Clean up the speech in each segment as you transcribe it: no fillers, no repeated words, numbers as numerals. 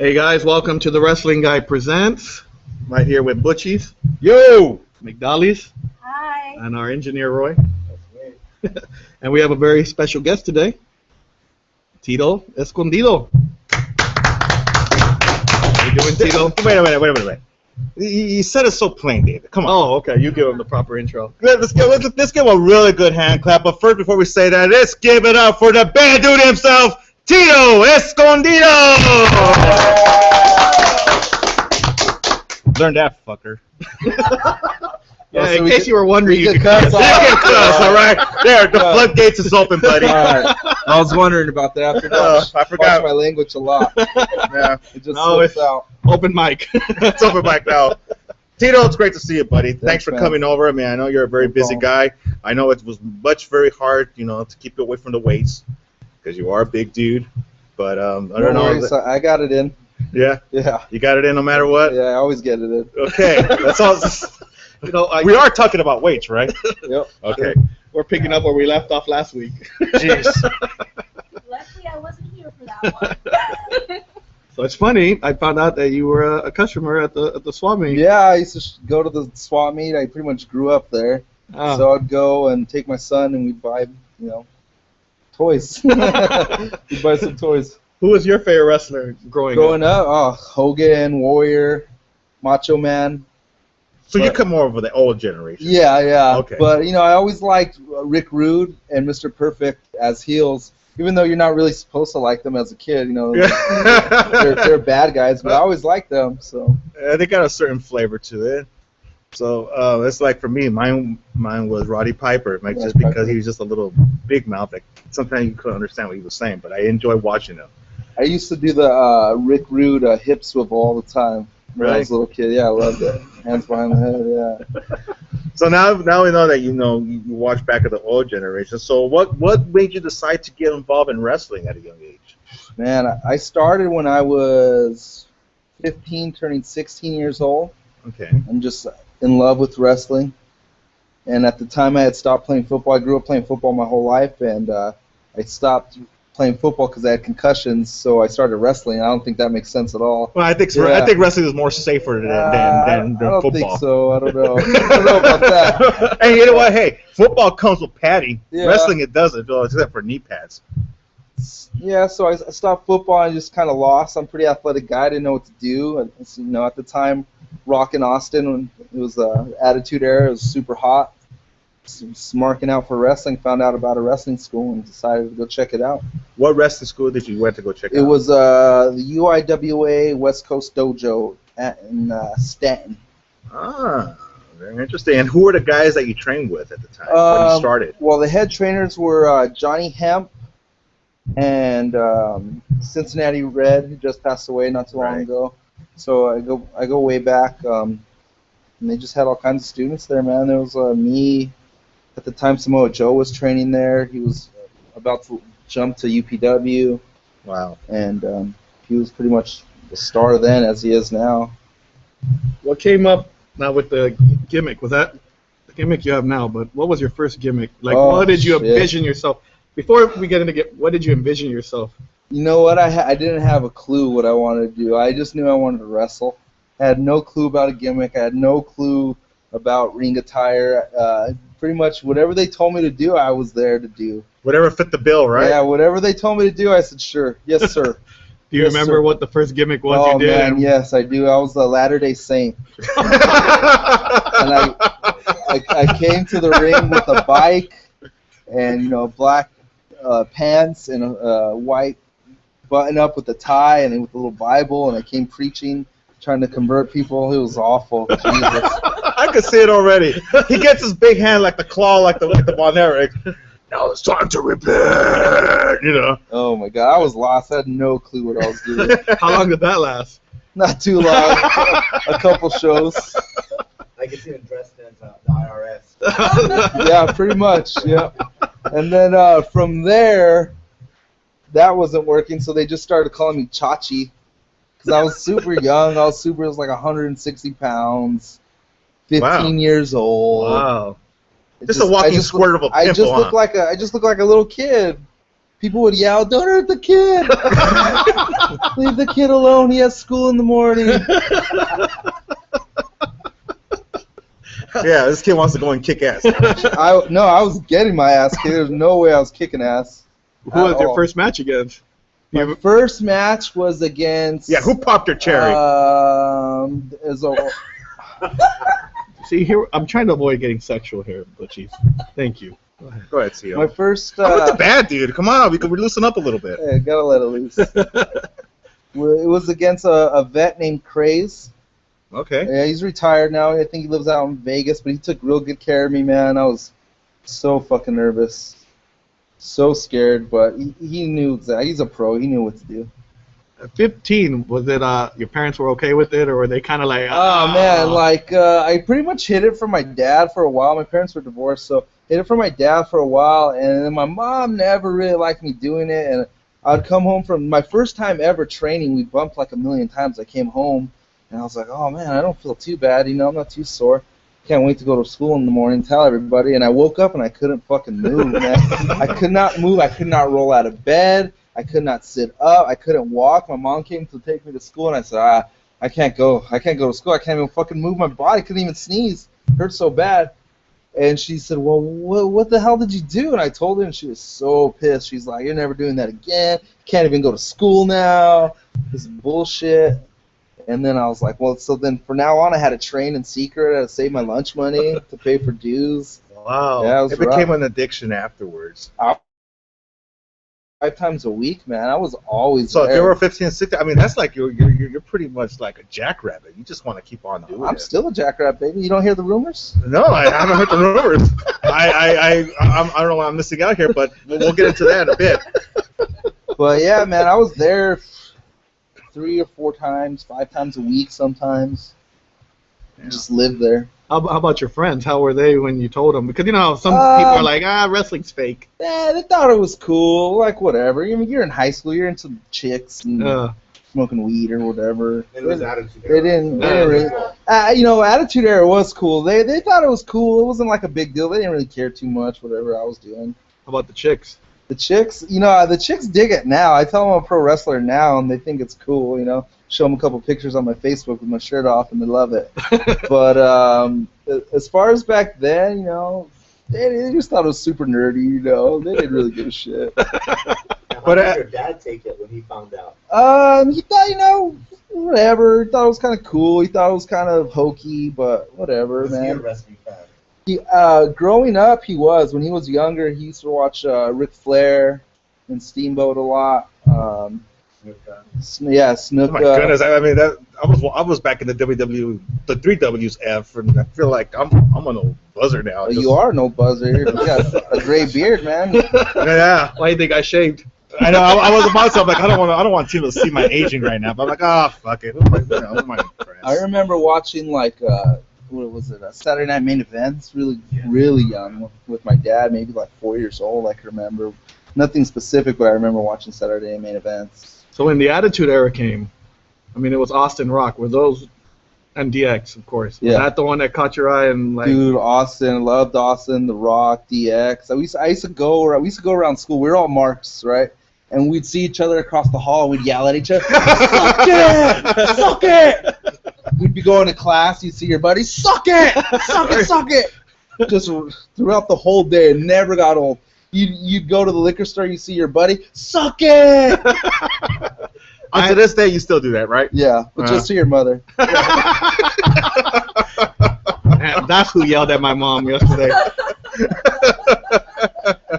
Hey guys, welcome to the Wrestling Guy Presents. Right here with Butchies, Yo! McDollies, Hi. and our engineer Roy. And we have a very special guest today, Tito Escondido. How you doing, Tito? Wait a minute. You said it so plain, David. Come on. Oh, okay. You give him the proper intro. Let's give him a really good hand clap. But first, before we say that, let's give it up for the bad dude himself, Tito Escondido! Learn that, fucker. Yeah, in case you were wondering, you could cuss. You can cuss, all right? There, the floodgates is open, buddy. All right. I was wondering about that. I forgot my language a lot. Yeah. It just No, slips it's out. open mic. It's open mic now. Tito, it's great to see you, buddy. Thanks for man. coming over. I mean, I know you're a very busy guy. I know it was very hard, to keep you away from the weights because you are a big dude. But I don't know. I got it in. Yeah? Yeah. You got it in no matter what? Yeah, I always get it in. Okay. That's all. We are talking about weights, right? Yep. Okay. We're picking up where we left off last week. Jeez. Luckily, I wasn't here for that one. So it's funny. I found out that you were a customer at the swap meet. Yeah, I used to go to the swap meet. I pretty much grew up there. Oh. So I'd go and take my son and we'd buy, toys. We'd buy some toys. Who was your favorite wrestler growing up? Hogan, Warrior, Macho Man. So you come more over the old generation. Yeah. Okay. But, I always liked Rick Rude and Mr. Perfect as heels, even though you're not really supposed to like them as a kid. They're bad guys, but I always liked them. So They got a certain flavor to it. So it's like for me, mine was Roddy Piper, like, just because he was just a little big mouth. Like, sometimes you couldn't understand what he was saying, but I enjoyed watching him. I used to do the Rick Rude hip swivel all the time when I was a little kid. Yeah, I loved it. Hands behind the head, yeah. So now we know that you watch back at the old generation. So what made you decide to get involved in wrestling at a young age? Man, I started when I was 15, turning 16 years old. Okay. I'm just in love with wrestling. And at the time I had stopped playing football. I grew up playing football my whole life, and I stopped playing football because I had concussions, so I started wrestling. I don't think that makes sense at all. Well, I think wrestling is more safer than football. I don't think so. I don't know. I don't know about that. Hey, you know what? Hey, football comes with padding. Yeah. Wrestling, it doesn't, except for knee pads. Yeah, so I stopped football and just kind of lost. I'm a pretty athletic guy. I didn't know what to do. And, at the time, Rock in Austin, when it was the Attitude Era, it was super hot. Was marking out for wrestling, found out about a wrestling school and decided to go check it out. What wrestling school did you went to go check out? It was the UIWA West Coast Dojo in Stanton. Ah, very interesting. And who were the guys that you trained with at the time when you started? Well, the head trainers were Johnny Hemp and Cincinnati Red, who just passed away not too long ago. So I go way back, and they just had all kinds of students there, man. There was me. At the time, Samoa Joe was training there. He was about to jump to UPW. Wow. And he was pretty much the star then, as he is now. What came up now with the gimmick? Was that the gimmick you have now? But what was your first gimmick? Like, what did you envision yourself? Before we get into what did you envision yourself? You know what? I didn't have a clue what I wanted to do. I just knew I wanted to wrestle. I had no clue about a gimmick. I had no clue about ring attire. Pretty much whatever they told me to do, I was there to do. Whatever fit the bill, right? Yeah, whatever they told me to do, I said, sure. Yes, sir. Do you remember what the first gimmick was you did? Oh, man, yes, I do. I was a Latter-day Saint. And I came to the ring with a bike and, black pants and a white button-up with a tie and with a little Bible, and I came preaching, trying to convert people. It was awful. Jesus. I could see it already. He gets his big hand like the claw, like the Von Erich. Now it's time to repent, Oh, my God. I was lost. I had no clue what I was doing. How long did that last? Not too long. A couple shows. I can see him dressed as the IRS. Yeah, pretty much, yeah. And then from there, that wasn't working, so they just started calling me Chachi. Because I was super young. I was like 160 pounds, 15 years old. Wow. Just a walking squirt of a pimple, I just look like a little kid. People would yell, "Don't hurt the kid!" Leave the kid alone. He has school in the morning. Yeah, this kid wants to go and kick ass. I was getting my ass kicked. There's no way I was kicking ass. Who was your first match against? My first match was against. Yeah, who popped your cherry? See here, I'm trying to avoid getting sexual here, but jeez, thank you. Go ahead, CEO. My first. How about the bad dude? Come on, we can loosen up a little bit. Yeah, gotta let it loose. It was against a vet named Craze. Okay. Yeah, he's retired now. I think he lives out in Vegas, but he took real good care of me, man. I was so fucking nervous, so scared, but he knew exactly. He's a pro. He knew what to do. 15, was it your parents were okay with it, or were they kind of like, Oh man, like I pretty much hid it from my dad for a while. My parents were divorced, so hid it from my dad for a while, and then my mom never really liked me doing it. And I'd come home from my first time ever training. We bumped like 1,000,000 times. I came home, and I was like, oh man, I don't feel too bad. You know, I'm not too sore. Can't wait to go to school in the morning, tell everybody. And I woke up and I couldn't fucking move, man. I could not move. I could not roll out of bed. I could not sit up. I couldn't walk. My mom came to take me to school, and I said, I can't go. I can't go to school. I can't even fucking move my body. I couldn't even sneeze. It hurt so bad. And she said, well, what the hell did you do? And I told her, and she was so pissed. She's like, you're never doing that again. Can't even go to school now. This is bullshit. And then I was like, well, so then from now on I had to train in secret. I had to save my lunch money to pay for dues. Wow. Yeah, it became an addiction afterwards. 5 times a week, man. I was always So there. if you were 15, 16, I mean, that's like you're pretty much like a jackrabbit. You just want to keep on doing it. I'm still a jackrabbit, baby. You don't hear the rumors? No, I haven't heard the rumors. I don't know why I'm missing out here, but we'll get into that in a bit. But yeah, man, I was there 3 or 4 times, 5 times a week sometimes. Yeah. Just lived there. How about your friends? How were they when you told them? Because, you know, some people are like, wrestling's fake. Yeah, they thought it was cool, like whatever. I mean, you're in high school, you're into chicks and smoking weed or whatever. It was Attitude Era. They didn't really, you know, Attitude Era was cool. They thought it was cool. It wasn't like a big deal. They didn't really care too much, whatever I was doing. How about the chicks? The chicks, you know, the chicks dig it now. I tell them I'm a pro wrestler now, and they think it's cool, you know. Show them a couple pictures on my Facebook with my shirt off, and they love it. But as far as back then, you know, they just thought it was super nerdy, you know. They didn't really give a shit. How did your dad take it when he found out? He thought, you know, whatever. He thought it was kind of cool. He thought it was kind of hokey, but whatever, Was man. he a wrestling fan? Growing up, he was. When he was younger, he used to watch Ric Flair and Steamboat a lot. Yeah, Snook. Oh my goodness! I mean, I was back in the WWE, the 3WF, and I feel like I'm an old buzzer now. You are an old buzzer. You got a gray beard, man. Yeah. Why do you think I shaved? I know. I was about to. I'm like, I don't want Tito to see my aging right now. But I'm like, fuck it. Who am I to impress? I remember watching like what was it? Saturday Night Main Events. Really young with my dad, maybe like 4 years old. I can remember. Nothing specific, but I remember watching Saturday Night Main Events. So when the Attitude Era came, I mean, it was Austin Rock. Were those, and DX, of course. Yeah. Was that the one that caught your eye? And like, dude, Austin, loved Austin, The Rock, DX. I used to go around school. We were all marks, right? And we'd see each other across the hall. We'd yell at each other, "Suck it! Suck it!" We'd be going to class. You'd see your buddy, "Suck it! Suck it! Suck it!" Just throughout the whole day. It never got old. You'd go to the liquor store, you see your buddy, "Suck it!" To this day, you still do that, right? Yeah, but just to your mother. Man, that's who yelled at my mom yesterday.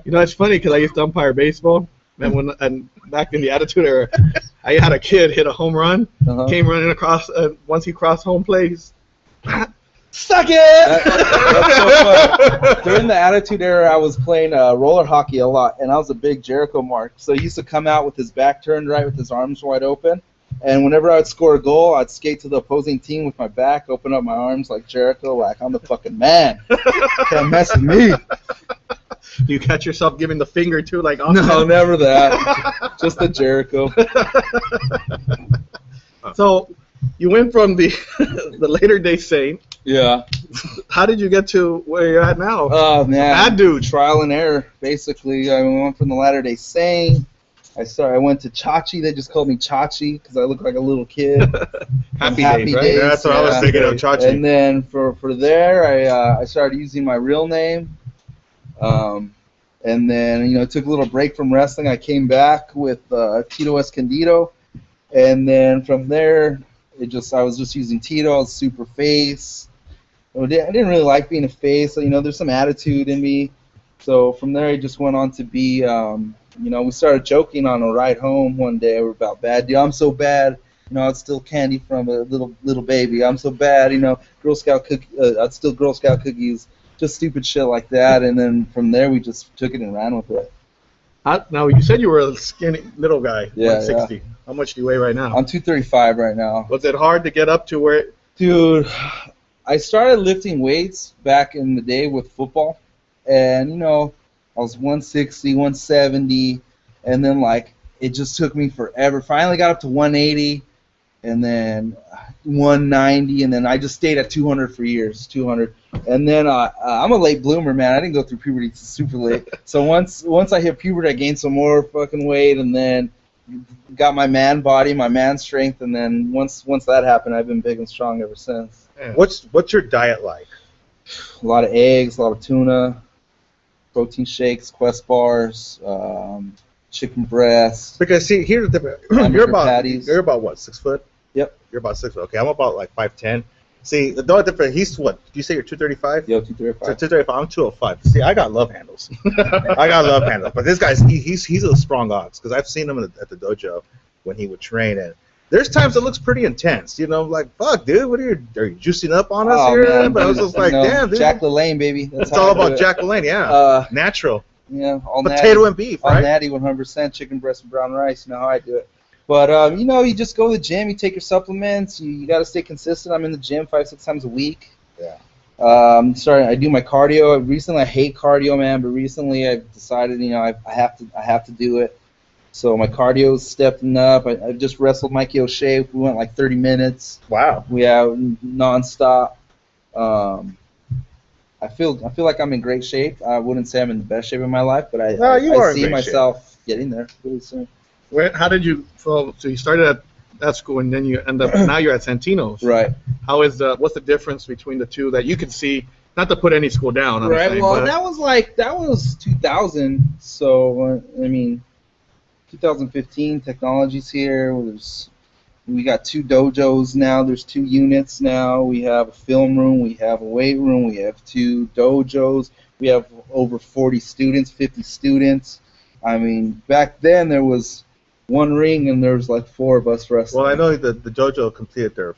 You know, it's funny because I used to umpire baseball, and back in the Attitude Era, I had a kid hit a home run, came running across, once he crossed home plate, "Suck it!" That's so fun. During the Attitude Era, I was playing roller hockey a lot, and I was a big Jericho mark. So he used to come out with his back turned right, with his arms wide open. And whenever I'd score a goal, I'd skate to the opposing team with my back, open up my arms like Jericho, like I'm the fucking man. Can't mess with me. Do you catch yourself giving the finger too, like? Oh, no, never that. Just the Jericho. So you went from the later day Saint. Yeah. How did you get to where you're at now? Oh man, Bad dude. Trial and error, basically. I went from the Latter-day Saint. I went to Chachi. They just called me Chachi because I look like a little kid. Happy Happy Days, right? Days. Yeah, that's what I was thinking of, Chachi. And then for there, I started using my real name. And then, took a little break from wrestling. I came back with Tito Escondido. And then from there, I was just using Tito. I was super face. I didn't really like being a face. So, there's some attitude in me. So from there, I just went on to be, we started joking on a ride home one day. We're about bad. Dude, I'm so bad. I'd steal candy from a little baby. I'm so bad. Girl Scout I'd steal Girl Scout cookies. Just stupid shit like that. And then from there, we just took it and ran with it. Now, you said you were a skinny little guy, Yeah, 160. yeah. How much do you weigh right now? I'm 235 right now. Was it hard to get up to where? Dude, I started lifting weights back in the day with football. And, I was 160, 170. And then, it just took me forever. Finally got up to 180. And then 190, and then I just stayed at 200 for years, 200. And then I'm a late bloomer, man. I didn't go through puberty super late. So once I hit puberty, I gained some more fucking weight, and then got my man body, my man strength, and then once that happened, I've been big and strong ever since. Yeah. What's your diet like? A lot of eggs, a lot of tuna, protein shakes, Quest bars, chicken breasts. Because see, here's the patties. you're about what, 6 foot? Yep. You're about 6 foot. Okay, I'm about 5'10". See, the only difference, he's what? Did you say you're 235? Yo, So 235. 235. I'm 205. See, I got love handles. I got love handles. But this guy's he's a strong ox because I've seen him at the dojo when he would train, and there's times it looks pretty intense. Like, fuck, dude, are you juicing up on us here? Man, But I was just like, damn, dude. Jack LaLanne, baby. That's It's how all I do about it. Jack LaLanne, yeah. Natural. Yeah, all Potato natty. and beef, All right? natty, 100%, chicken breast and brown rice. You know how I do it. But, you just go to the gym, you take your supplements, you got to stay consistent. I'm in the gym 5-6 times a week. Yeah. I do my cardio. Recently, I hate cardio, man, but recently I've decided, I have to do it. So my cardio's stepping up. I just wrestled Mikey O'Shea. We went 30 minutes. Wow. We have nonstop. I feel like I'm in great shape. I wouldn't say I'm in the best shape of my life, but I see myself getting there really soon. How did you? So you started at that school, and then you end up. Now you're at Santino's. Right. What's the difference between the two that you can see? Not to put any school down. I'm Right. saying, Well, but that was 2000. So 2015, technology's here. We got 2 dojos now. There's 2 units now. We have a film room. We have a weight room. We have 2 dojos. We have over 40 students, 50 students. Back then there was 1 ring and there was 4 of us wrestling. Well, I know the dojo completed their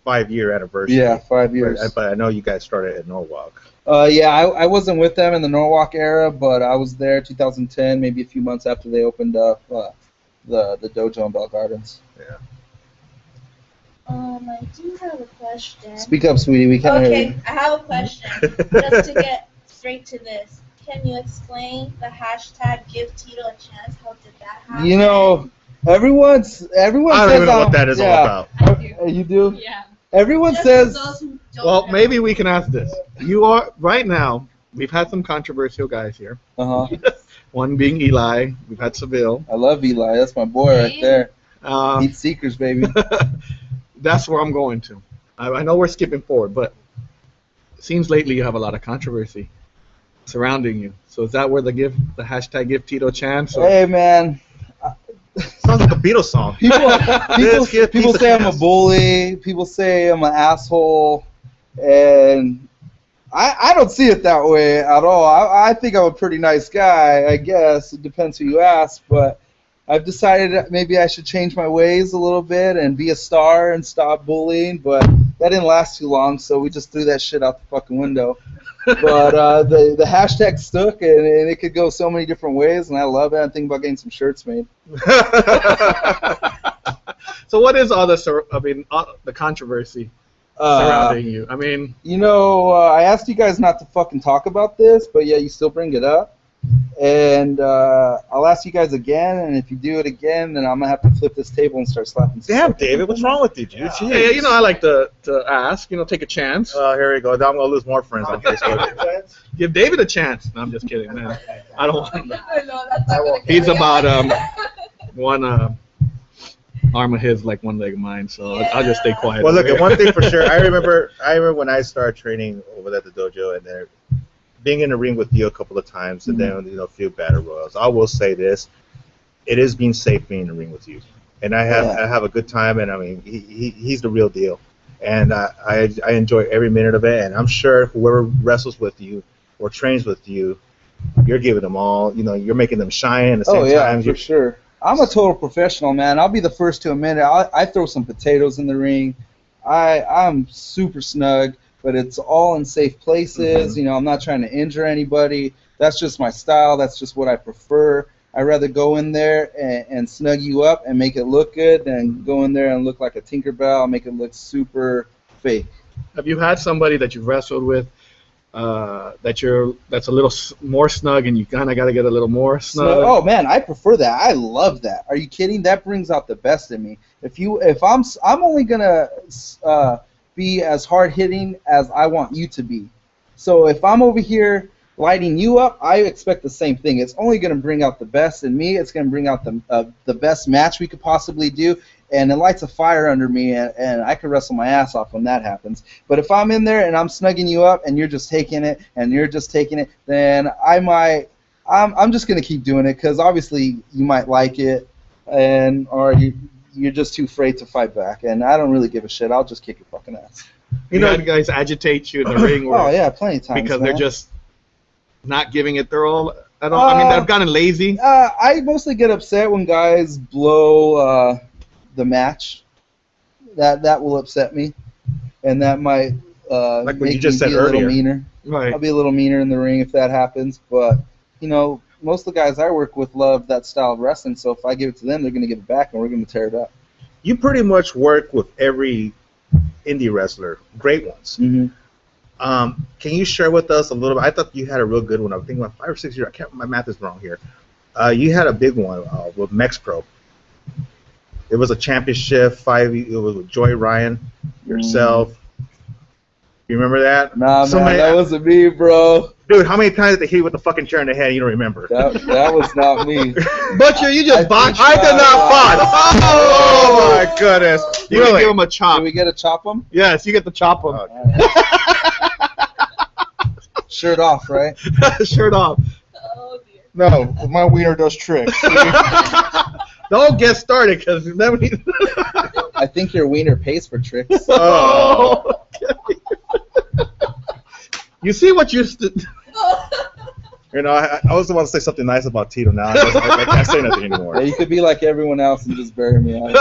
5-year anniversary. Yeah, 5 years. But I know you guys started at Norwalk. Yeah, I wasn't with them in the Norwalk era, but I was there 2010, maybe a few months after they opened up the dojo in Bell Gardens. Yeah. I do have a question. Speak up, sweetie. We can't hear you. Okay, I have a question. Just to get straight to this, can you explain the hashtag Give Tito a Chance? How did that happen? Everyone I says don't even know what that is all about. I do. You do? Yeah. Everyone Just says. for those who don't well, know. maybe we can ask this. You are right now. We've had some controversial guys here. Uh huh. One being Eli. We've had Seville. I love Eli. That's my boy right there. Heat seekers, baby. That's where I'm going to. I know we're skipping forward, but it seems lately you have a lot of controversy surrounding you. So is that where the hashtag Give Tito a Chance? Or? Hey, man. Sounds like a Beatles song. People say I'm a bully. People say I'm an asshole. And I don't see it that way at all. I think I'm a pretty nice guy, I guess. It depends who you ask. But I've decided that maybe I should change my ways a little bit and be a star and stop bullying. But that didn't last too long, so we just threw that shit out the fucking window. But the hashtag stuck, and it could go so many different ways, and I love it. I'm thinking about getting some shirts made. So what is all the controversy surrounding you? I asked you guys not to fucking talk about this, but yeah, you still bring it up. And I'll ask you guys again, and if you do it again, then I'm gonna have to flip this table and start slapping. Damn, David, what's wrong with you, dude? Hey, I like to ask. Take a chance. Oh, here we go. Now I'm gonna lose more friends on Facebook. Give David a chance. No, I'm just kidding, man. I don't want. I know, that's not gonna He's carry about on. one arm of his like one leg of mine, so I'll just stay quiet. Well, look, over at one thing for sure, I remember when I started training over at the dojo, and then being in the ring with you a couple of times, and then a few battle royals. I will say this: it is being safe being in the ring with you, and I have a good time, and I mean he's the real deal, and I enjoy every minute of it, and I'm sure whoever wrestles with you or trains with you, you're giving them all, you're making them shine at the same time. For sure. I'm a total professional, man. I'll be the first to admit it. I throw some potatoes in the ring. I'm super snug, but it's all in safe places. I'm not trying to injure anybody. That's just my style. That's just what I prefer. I'd rather go in there and snug you up and make it look good than go in there and look like a Tinkerbell and make it look super fake. Have you had somebody that you've wrestled with that's a little more snug, and you kind of got to get a little more snug? Oh man, I prefer that. I love that. Are you kidding? That brings out the best in me. If I'm only gonna be as hard hitting as I want you to be. So if I'm over here lighting you up, I expect the same thing. It's only gonna bring out the best in me. It's gonna bring out the best match we could possibly do. And it lights a fire under me, and I can wrestle my ass off when that happens. But if I'm in there and I'm snugging you up, and you're just taking it, then I'm just gonna keep doing it because obviously you might like it, or you're just too afraid to fight back. And I don't really give a shit. I'll just kick your fucking ass. You know, guys agitate you in the ring. Oh yeah, plenty of times. Because man. they're just not giving it their all. I mean, they've gotten lazy. I mostly get upset when guys blow the match. That will upset me, and that might like what make you just me said be a little earlier. meaner. Right. I'll be a little meaner in the ring if that happens, but most of the guys I work with love that style of wrestling, so if I give it to them, they're going to give it back, and we're going to tear it up. You pretty much work with every indie wrestler, great ones. Mm-hmm. Can you share with us a little bit? I thought you had a real good one. I'm thinking about 5 or 6 years. I can't. My math is wrong here. You had a big one with MexPro. It was a championship fight. It was with Joy Ryan, yourself. You remember that? Nah, man, that wasn't me, bro. Dude, how many times did they hit you with the fucking chair in the head and you don't remember? That was not me. Butcher, you just botched. I did not botch. Oh my goodness! You can give him a chop. Do we get to chop him? Yes, you get to chop him. Shirt off, right? Shirt off. Oh dear. No, my wiener does tricks. Don't get started, because then we. I think your wiener pays for tricks. Oh. Okay. You see what you. I also want to say something nice about Tito now. I can't say nothing anymore. Yeah, you could be like everyone else and just bury me out.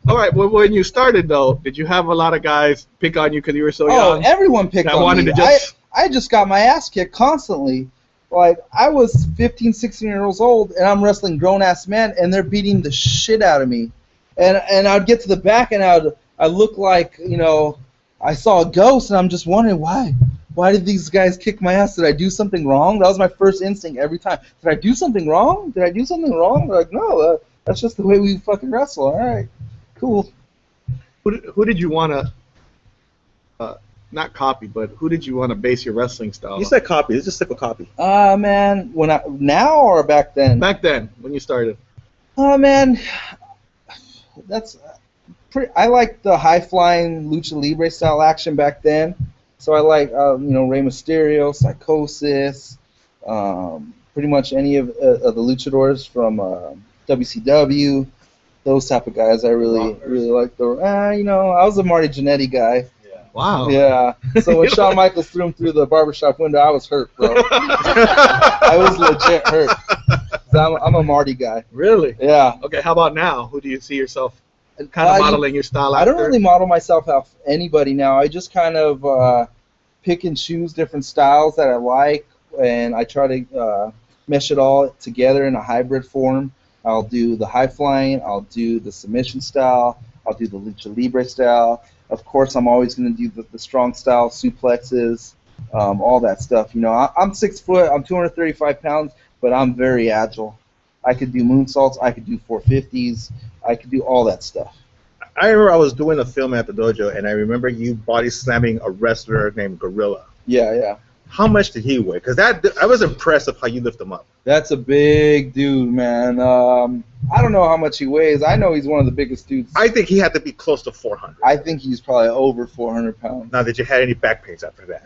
All right. Well, when you started though, did you have a lot of guys pick on you because you were so young? Oh, everyone picked that on wanted me. To just... I just got my ass kicked constantly. Like, I was 15, 16 years old, and I'm wrestling grown-ass men, and they're beating the shit out of me. And I'd get to the back, and I'd look like, I saw a ghost, and I'm just wondering, why? Why did these guys kick my ass? Did I do something wrong? That was my first instinct every time. Did I do something wrong? They're like, no, that's just the way we fucking wrestle. All right, cool. Who did you want to... not copy, but who did you want to base your wrestling style You said copy. Let's just stick with copy. Man, now or back then? Back then, when you started. Man, that's pretty. I like the high-flying lucha libre style action back then. So I like, Rey Mysterio, Psychosis, pretty much any of the luchadors from WCW. Those type of guys I really like. I was a Marty Jannetty guy. Wow. Yeah. So when Shawn Michaels threw him through the barbershop window, I was hurt, bro. I was legit hurt. So I'm a Marty guy. Really? Yeah. Okay, how about now? Who do you see yourself kind of modeling your style after? I don't really model myself off anybody now. I just kind of pick and choose different styles that I like, and I try to mesh it all together in a hybrid form. I'll do the high flying, I'll do the submission style, I'll do the lucha libre style. Of course, I'm always going to do the strong style, suplexes, all that stuff. I'm 6 foot, I'm 235 pounds, but I'm very agile. I could do moonsaults, I could do 450s, I could do all that stuff. I remember I was doing a film at the dojo, and I remember you body slamming a wrestler named Gorilla. Yeah. How much did he weigh? Because I was impressed of how you lift him up. That's a big dude, man. I don't know how much he weighs. I know he's one of the biggest dudes. I think he had to be close to 400. I think he's probably over 400 pounds. Now, did you have any back pains after that?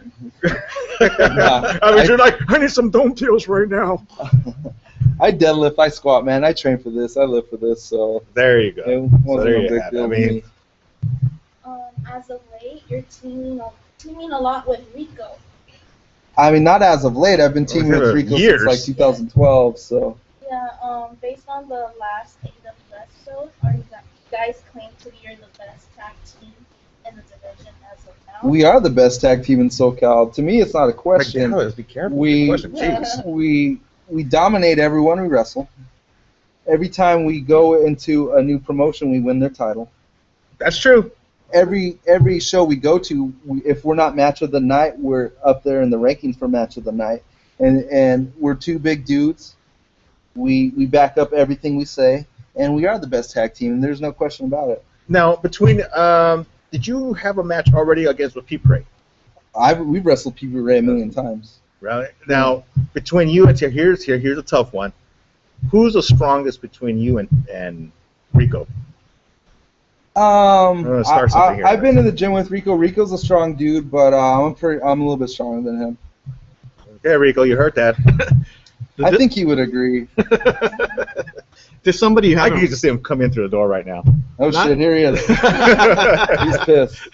Nah, you're like, I need some dome tails right now. I deadlift, I squat, man. I train for this. I live for this. So there you go. It wasn't there a you big have it. deal I to mean, me. As of late, you're teaming a lot with Rico. I mean, not as of late. I've been teaming with Rico years. since like 2012. So Yeah. Based on the last AWS show, are you guys claim to be the best tag team in the division as of now? we are the best tag team in SoCal. To me, it's not a question. McDowell, be careful. We- Question. Jeez. We dominate everyone we wrestle. Every time we go into a new promotion, we win their title. That's true. Every show we go to, if we're not match of the night, we're up there in the rankings for match of the night. And we're two big dudes. We back up everything we say, and we are the best tag team, and there's no question about it. Now, between did you have a match already against with Pete Ray? We've wrestled PB Ray a million times. Right. Now, between you and here's a tough one. Who's the strongest between you and Rico? gonna start something here. I've been in the gym with Rico. Rico's a strong dude, but I'm a little bit stronger than him. Okay, Rico, you heard that. I think he would agree. There's somebody you I haven't. can just see him come in through the door right now. Oh Not- shit, here he is. He's pissed.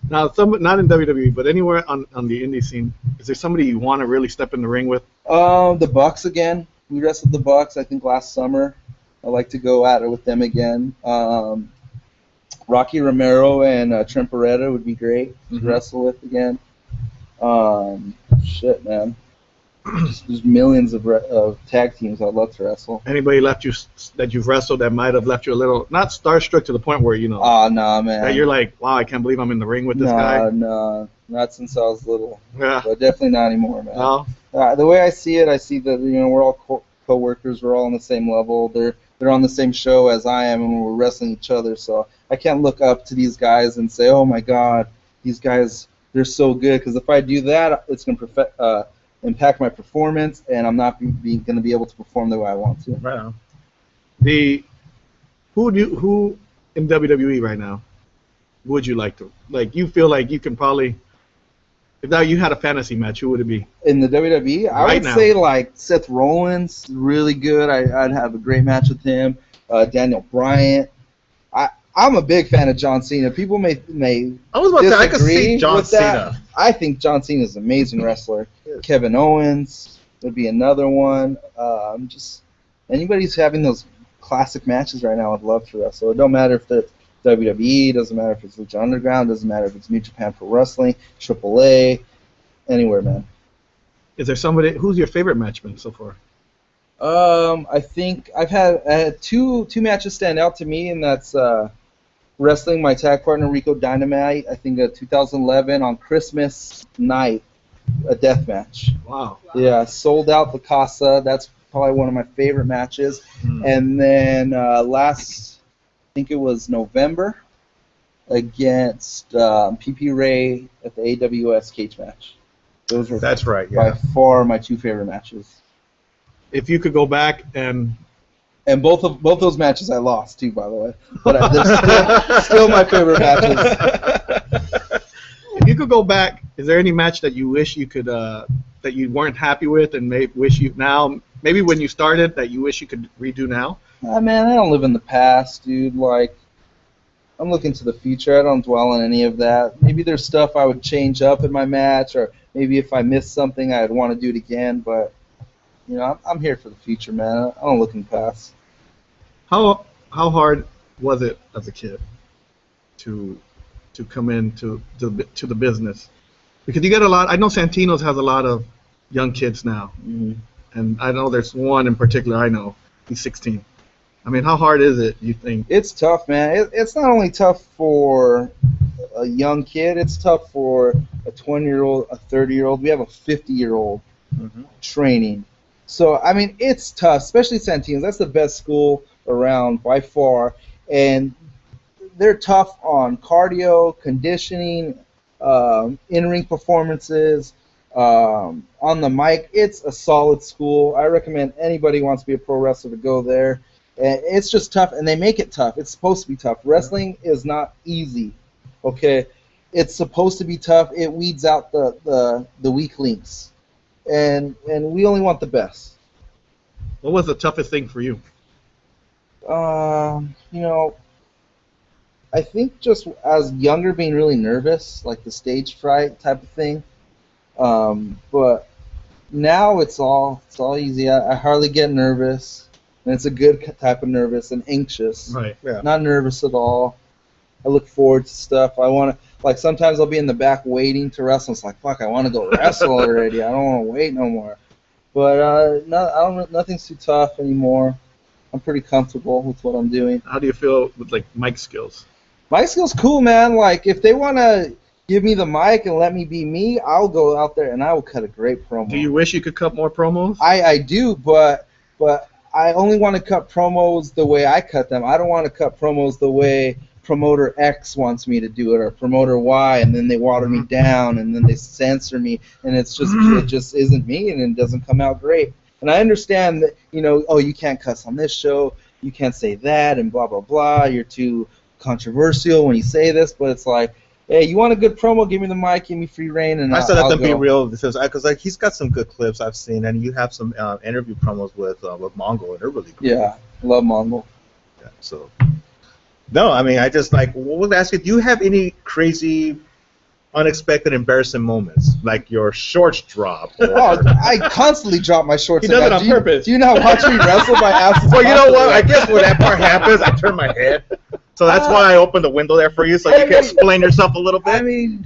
Now, not in WWE, but anywhere on the indie scene, is there somebody you want to really step in the ring with? The Bucks again. We wrestled the Bucks, I think, last summer. I'd like to go at it with them again. Rocky Romero and Trent Beretta would be great to wrestle with again. Shit, man. There's millions of tag teams I'd love to wrestle. Anybody left you that you've wrestled that might have left you a little, not starstruck to the point where, Nah, man. that you're like, wow, I can't believe I'm in the ring with this guy? Nah, not since I was little. Yeah. But definitely not anymore, man. No? The way I see it, I see that we're all co-workers. We're all on the same level. They're on the same show as I am, and we're wrestling each other. So I can't look up to these guys and say, oh my God, these guys, they're so good. Because if I do that, it's going to impact my performance, and I'm not going to be able to perform the way I want to. Right on. Who in WWE right now would you like to, you feel like you can probably, if now you had a fantasy match, who would it be? In the WWE, I would say like Seth Rollins, really good. I'd have a great match with him. Daniel Bryan. I'm a big fan of John Cena. People may I was about to say, I could disagree see John with that. Cena. I think John Cena is an amazing wrestler. Kevin Owens would be another one. Just anybody who's having those classic matches right now, I'd love to wrestle. It don't matter if it's WWE, doesn't matter if it's Lucha Underground, doesn't matter if it's New Japan Pro Wrestling, AAA, anywhere, man. Is there somebody, who's your favorite matchman so far? I think I had two matches stand out to me, and that's wrestling my tag partner Rico Dynamite. I think 2011 on Christmas night, a death match. Wow. Yeah, sold out the Casa. That's probably one of my favorite matches. And then I think it was November, against PP Ray at the AWS cage match. Those were That's right, by yeah. far my two favorite matches. If you could go back and both those matches I lost too, by the way. But they're still my favorite matches. if you could go back, is there any match that you wish you could that you weren't happy with and maybe when you started that you wish you could redo now? Man, I don't live in the past, dude. Like, I'm looking to the future. I don't dwell on any of that. Maybe there's stuff I would change up in my match, or maybe if I missed something, I'd want to do it again. But I'm here for the future, man. I don't look in the past. How hard was it as a kid to come into the business? Because you get a lot. I know Santino's has a lot of young kids now, and I know there's one in particular. I know he's 16. I mean, how hard is it, you think? It's tough, man. It's not only tough for a young kid. It's tough for a 20-year-old, a 30-year-old. We have a 50-year-old training. So, I mean, it's tough, especially Santino's. That's the best school around by far. And they're tough on cardio, conditioning, in-ring performances. On the mic, it's a solid school. I recommend anybody who wants to be a pro wrestler to go there. And it's just tough, and they make it tough. It's supposed to be tough. Wrestling is not easy, okay? It's supposed to be tough. It weeds out the weak links, and we only want the best. What was the toughest thing for you? I think just as younger, being really nervous, like the stage fright type of thing. But now it's all easy. I hardly get nervous, and it's a good type of nervous and anxious. Right. Yeah. Not nervous at all. I look forward to stuff. I want to, like, sometimes I'll be in the back waiting to wrestle. It's like, fuck, I want to go wrestle already. I don't want to wait no more. But nothing's too tough anymore. I'm pretty comfortable with what I'm doing. How do you feel with like mic skills? My skill's cool, man. Like, if they want to give me the mic and let me be me, I'll go out there and I will cut a great promo. Do you wish you could cut more promos? I do, but I only want to cut promos the way I cut them. I don't want to cut promos the way promoter X wants me to do it, or promoter Y, and then they water me down, and then they censor me, and it just isn't me, and it doesn't come out great. And I understand that, you can't cuss on this show, you can't say that, and blah, blah, blah, you're too controversial when you say this, but it's like, hey, you want a good promo, give me the mic, give me free reign, and I said I'll let them be go. real, because like he's got some good clips I've seen, and you have some interview promos with Mongol, and they're really good. Yeah, love Mongol. Yeah, so, no, I mean, I just like, we'll ask you, do you have any crazy, unexpected, embarrassing moments, like your shorts drop? Or... Oh, I constantly drop my shorts. He does it on purpose. Do you not watch me wrestle? My ass is Well, you know constantly what? I guess when that part happens, I turn my head. So that's why I opened the window there for you, so you can explain yourself a little bit. I mean,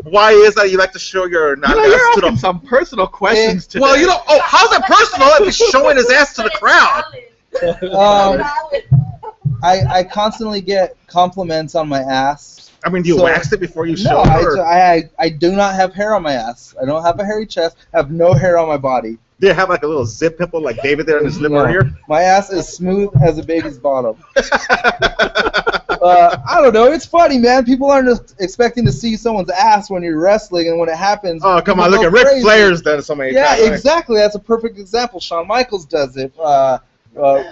why is that you like to show your You're nalgas to asking the... some personal questions today. Well, how's it personal if he's showing his ass to the crowd? I constantly get compliments on my ass. I mean, do you wax it before you show No, it? Or... I do not have hair on my ass. I don't have a hairy chest. I have no hair on my body. Do you have like a little zip pimple like David there in his lip No. earlier? My ass is smooth as a baby's bottom. I don't know. It's funny, man. People aren't expecting to see someone's ass when you're wrestling, and when it happens, Oh, come on. people Look go at Ric crazy. Flair's done it so many Yeah, times. Right? exactly. That's a perfect example. Shawn Michaels does it.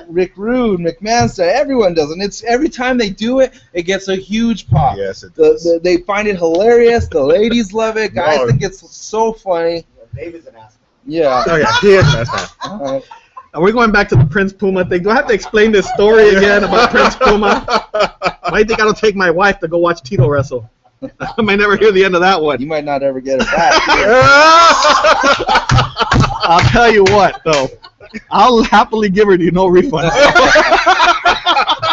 Rick Rude, McMahon said, everyone does it. And it's every time they do it, it gets a huge pop. Yes, it does. They find it hilarious. The ladies love it. Guys No. think it's so funny. David's an asshole. Yeah. Oh, yeah. He is. That's not. Are we going back to the Prince Puma thing? Do I have to explain this story again about Prince Puma? Why do you think I don't take my wife to go watch Tito wrestle? I might never hear the end of that one. You might not ever get it back. I'll tell you what, though. I'll happily give her no refund.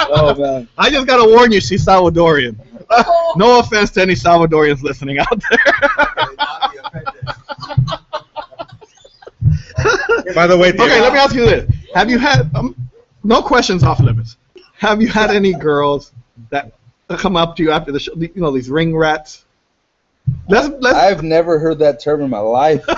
Oh, man. I just got to warn you, she's Salvadorian. No offense to any Salvadorians listening out there. By the way, Okay, let me ask you this. Have you had, no questions off limits. Have you had any girls that come up to you after the show, these ring rats? Let's I've never heard that term in my life. A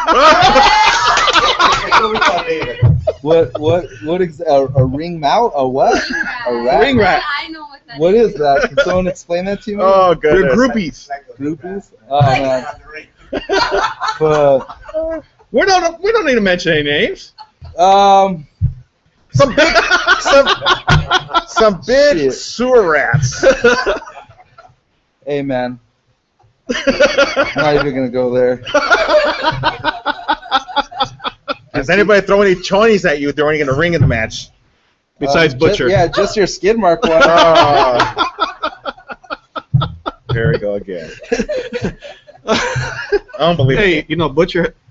ring mount? A what? A rat? ring rat. I know what that What is that? Can someone explain that to me? Oh, goodness. They're groupies. Groupies? Oh, man. But, We don't need to mention any names. Some big Shit. sewer rats. hey, man. I'm not even going to go there. Does anybody throw any chonies at you during a ring in the match? Besides Butcher. Just your skid mark one. Oh. There we go again. Unbelievable. Hey,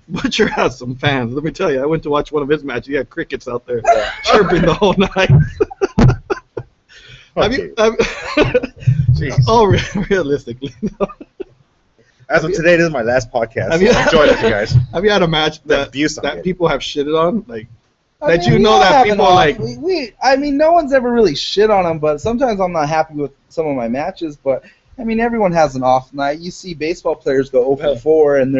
Butcher has some fans. Let me tell you, I went to watch one of his matches. He had crickets out there chirping the whole night. Realistically. As of today, this is my last podcast. Have you- So enjoy it, you guys. Have you had a match that abuse I'm getting. people have shitted on? Like, I that mean, you we know all that have an people off- like. I mean, no one's ever really shit on them, but sometimes I'm not happy with some of my matches. But I mean, everyone has an off night. You see baseball players go 0 for 4, and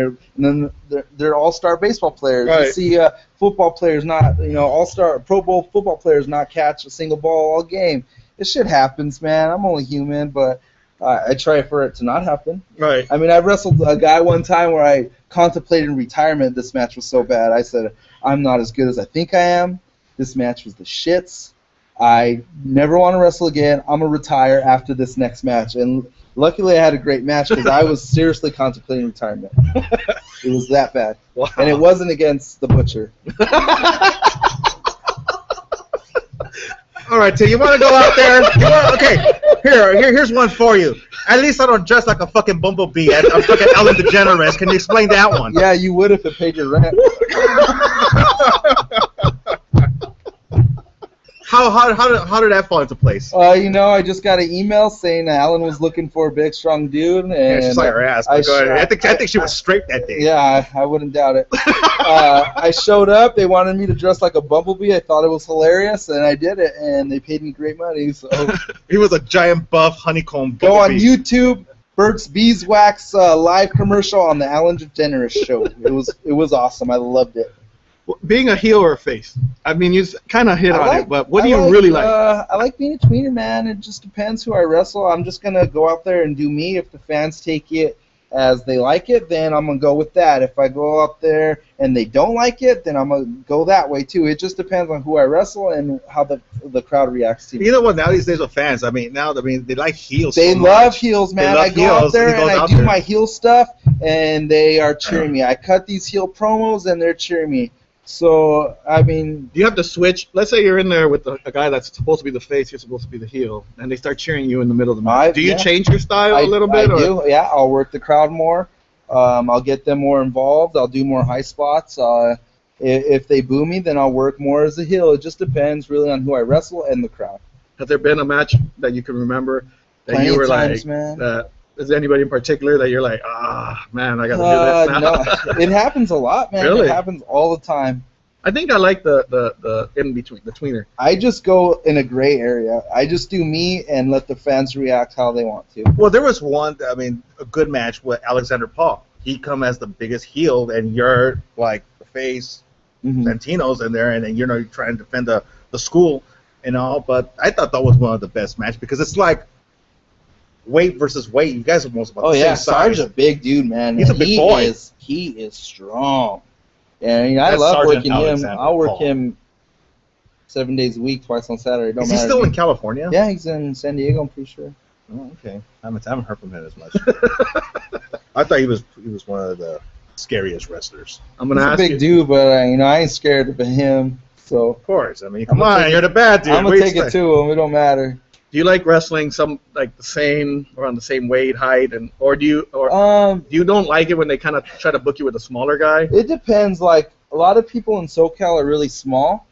they're all-star baseball players. Right. You see football players not, all-star Pro Bowl football players not catch a single ball all game. This shit happens, man. I'm only human, but I try for it to not happen. Right. I mean, I wrestled a guy one time where I contemplated retirement. This match was so bad. I said, I'm not as good as I think I am. This match was the shits. I never want to wrestle again. I'm going to retire after this next match. And luckily I had a great match because I was seriously contemplating retirement. It was that bad. Wow. And it wasn't against the Butcher. All right, T, you want to go out there? Here's one for you. At least I don't dress like a fucking bumblebee. I'm fucking Ellen DeGeneres. Can you explain that one? Yeah, you would if it paid your rent. How did that fall into place? I just got an email saying Alan was looking for a big, strong dude, and Yeah, she's like her ass. I think she was straight that day. Yeah, I wouldn't doubt it. I showed up. They wanted me to dress like a bumblebee. I thought it was hilarious, and I did it, and they paid me great money. So He was a giant buff honeycomb go on bumblebee. YouTube, Burt's Beeswax live commercial on the Alan DeGeneres show. It was awesome. I loved it. Being a heel or a face? I mean, you kind of hit on it, but what do you like, really like? I like being a tweener, man. It just depends who I wrestle. I'm just going to go out there and do me. If the fans take it as they like it, then I'm going to go with that. If I go out there and they don't like it, then I'm going to go that way, too. It just depends on who I wrestle and how the crowd reacts to me. You know what? Now these days with fans, they like heels. They so love much. heels, man. They love I go out heels, there he goes and I out do there. my heel stuff, and they are cheering me. I cut these heel promos, and they're cheering me. So, I mean... Do you have to switch? Let's say you're in there with a guy that's supposed to be the face, you're supposed to be the heel, and they start cheering you in the middle of the match. Do you change your style a little bit? I do, yeah. I'll work the crowd more. I'll get them more involved. I'll do more high spots. If they boo me, then I'll work more as a heel. It just depends really on who I wrestle and the crowd. Has there been a match that you can remember that Plenty you were of times, like, man. is there anybody in particular that you're like, man, I got to do this now? No, it happens a lot, man. Really? It happens all the time. I think I like the in-between, the tweener. I just go in a gray area. I just do me and let the fans react how they want to. Well, there was a good match with Alexander Paul. He come as the biggest heel, and you're like the face. Santino's in there, and then you're trying to defend the school and all. But I thought that was one of the best matches because it's like weight versus weight. You guys are almost about the same size. Sarge's a big dude, man. He's a big boy. He is strong. Yeah, I mean, I That's love Sergeant working Alexander him. I'll work Paul. him 7 days a week, twice on Saturday. Don't Is he matter still to in me. California? Yeah, he's in San Diego, I'm pretty sure. Oh, okay. I haven't heard from him as much. I thought he was one of the scariest wrestlers. I'm gonna He's ask a big you. dude, but I ain't scared of him. So Of course. I mean, I'm come gonna on, take you're the bad dude. I'm What gonna do you take it say? to him. It don't matter. Do you like wrestling some like the same or on the same weight, height, or do you don't like it when they kind of try to book you with a smaller guy? It depends. Like a lot of people in SoCal are really small,